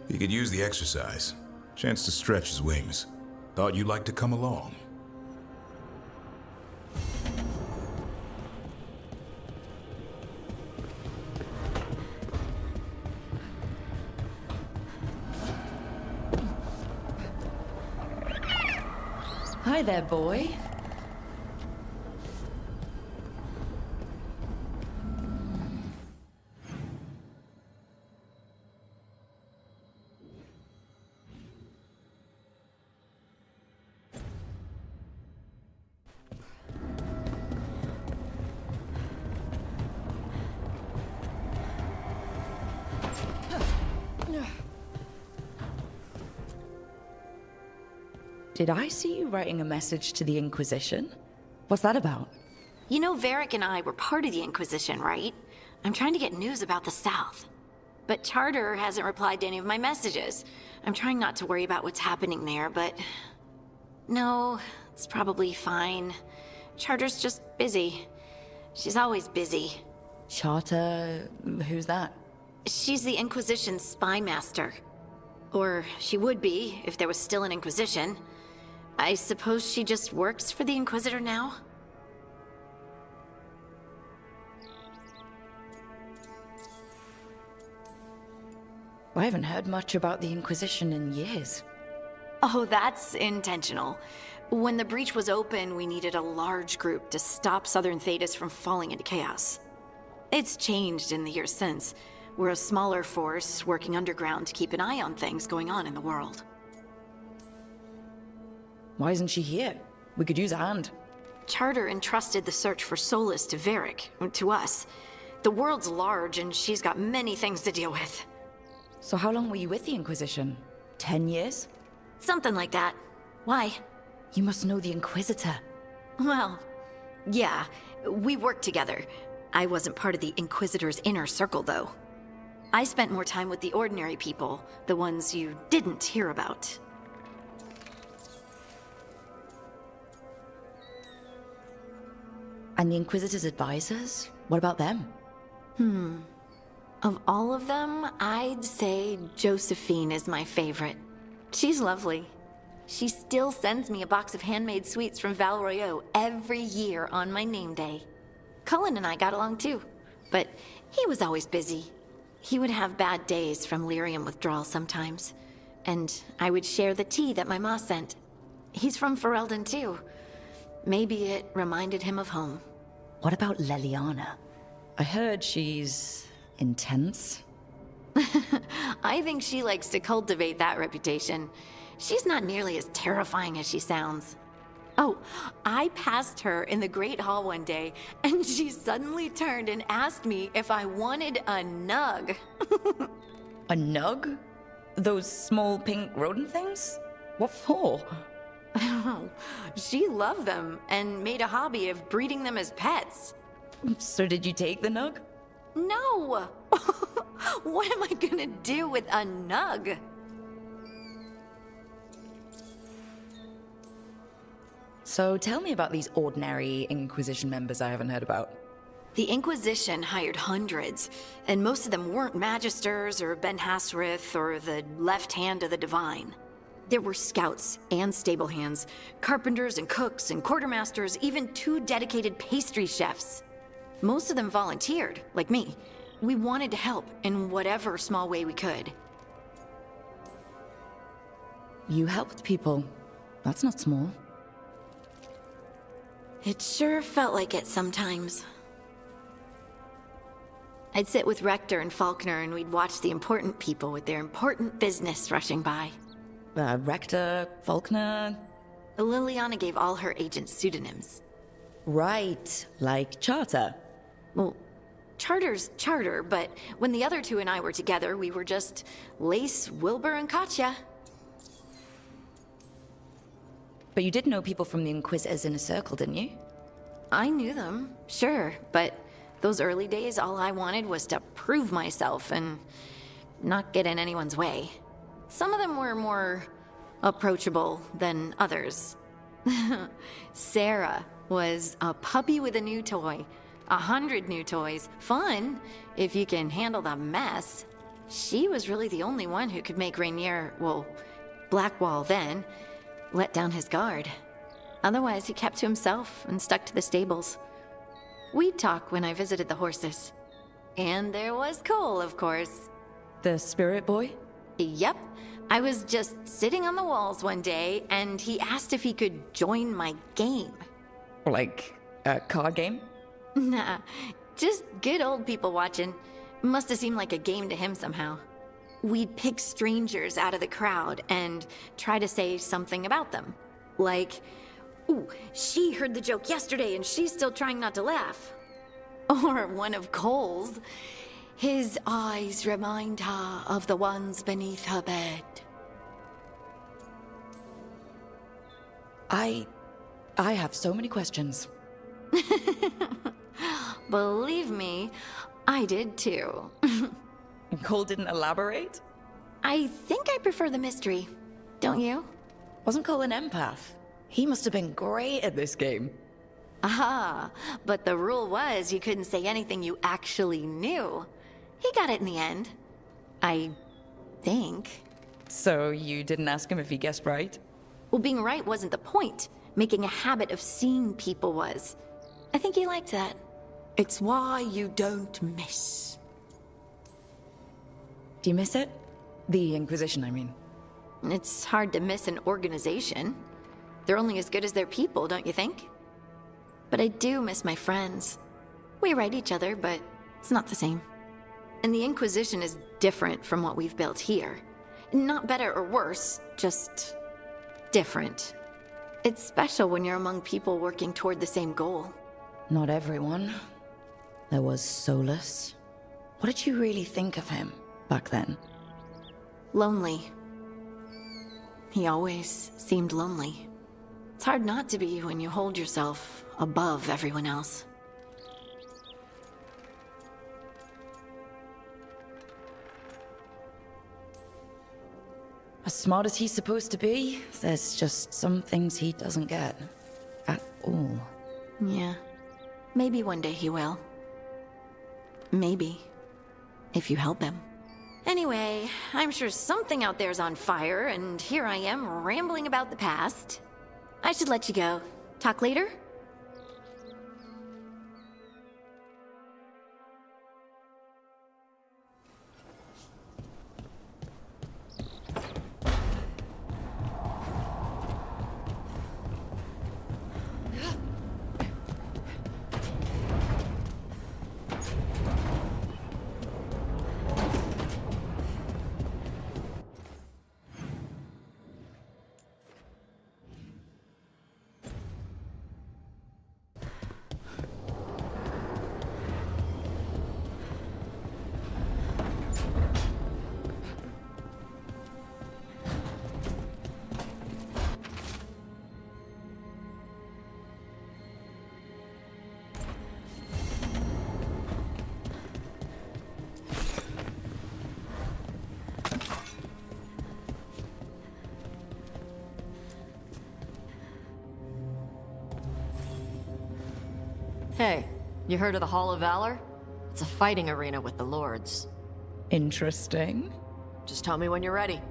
He could use the exercise. Chance to stretch his wings. Thought you'd like to come along. Hi there, boy. Did I see you writing a message to the Inquisition? What's that about? You know, Varric and I were part of the Inquisition, right? I'm trying to get news about the South. But Charter hasn't replied to any of my messages. I'm trying not to worry about what's happening there, but... No, it's probably fine. Charter's just busy. She's always busy. Charter... who's that? She's the Inquisition's spy master. Or she would be, if there was still an Inquisition. I suppose she just works for the Inquisitor now? I haven't heard much about the Inquisition in years. Oh, that's intentional. When the breach was open, we needed a large group to stop Southern Thedas from falling into chaos. It's changed in the years since. We're a smaller force, working underground to keep an eye on things going on in the world. Why isn't she here? We could use a hand. Charter entrusted the search for Solus to Varric, to us. The world's large, and she's got many things to deal with. So how long were you with the Inquisition? 10 years? Something like that. Why? You must know the Inquisitor. Well, yeah, we worked together. I wasn't part of the Inquisitor's inner circle, though. I spent more time with the ordinary people, the ones you didn't hear about. And the Inquisitor's advisors? What about them? Of all of them, I'd say Josephine is my favorite. She's lovely. She still sends me a box of handmade sweets from Val Royeaux every year on my name day. Cullen and I got along too, but he was always busy. He would have bad days from lyrium withdrawal sometimes, and I would share the tea that my ma sent. He's from Ferelden too. Maybe it reminded him of home. What about Leliana? I heard she's intense. I think she likes to cultivate that reputation. She's not nearly as terrifying as she sounds. Oh, I passed her in the Great Hall one day, and she suddenly turned and asked me if I wanted a nug. A nug? Those small pink rodent things? What for? She loved them and made a hobby of breeding them as pets. So did you take the nug? No! What am I gonna do with a nug? So tell me about these ordinary Inquisition members I haven't heard about. The Inquisition hired hundreds, and most of them weren't Magisters or Ben Hasrith or the left hand of the Divine. There were scouts and stable hands, carpenters and cooks and quartermasters, even 2 dedicated pastry chefs. Most of them volunteered, like me. We wanted to help in whatever small way we could. You helped people. That's not small. It sure felt like it sometimes. I'd sit with Rector and Faulkner and we'd watch the important people with their important business rushing by. Rector, Faulkner... Liliana gave all her agents pseudonyms. Right, like Charter. Well, Charter's Charter, but when the other 2 and I were together, we were just Lace, Wilbur, and Katya. But you did know people from the Inquisitors Inner Circle, didn't you? I knew them, sure, but those early days, all I wanted was to prove myself and not get in anyone's way. Some of them were more approachable than others. Sarah was a puppy with a new toy. 100 new toys. Fun, if you can handle the mess. She was really the only one who could make Rainier, well, Blackwall then, let down his guard. Otherwise, he kept to himself and stuck to the stables. We'd talk when I visited the horses. And there was Cole, of course. The spirit boy? Yep. I was just sitting on the walls one day, and he asked if he could join my game. Like a card game? Nah, just good old people watching. Must have seemed like a game to him somehow. We'd pick strangers out of the crowd and try to say something about them. Like, ooh, she heard the joke yesterday and she's still trying not to laugh. Or one of Cole's. His eyes remind her of the ones beneath her bed. I have so many questions. Believe me, I did too. Cole didn't elaborate? I think I prefer the mystery. Don't you? Wasn't Cole an empath? He must have been great at this game. Aha, but the rule was you couldn't say anything you actually knew. He got it in the end. I think. So you didn't ask him if he guessed right? Well, being right wasn't the point. Making a habit of seeing people was. I think he liked that. It's why you don't miss. Do you miss it? The Inquisition, I mean. It's hard to miss an organization. They're only as good as their people, don't you think? But I do miss my friends. We write each other, but it's not the same. And the Inquisition is different from what we've built here. Not better or worse, just different. It's special when you're among people working toward the same goal. Not everyone. There was Solus. What did you really think of him back then? Lonely. He always seemed lonely. It's hard not to be when you hold yourself above everyone else. As smart as he's supposed to be, there's just some things he doesn't get. At all. Yeah. Maybe one day he will. Maybe. If you help him. Anyway, I'm sure something out there's on fire, and here I am rambling about the past. I should let you go. Talk later? Hey, you heard of the Hall of Valor? It's a fighting arena with the Lords. Interesting. Just tell me when you're ready.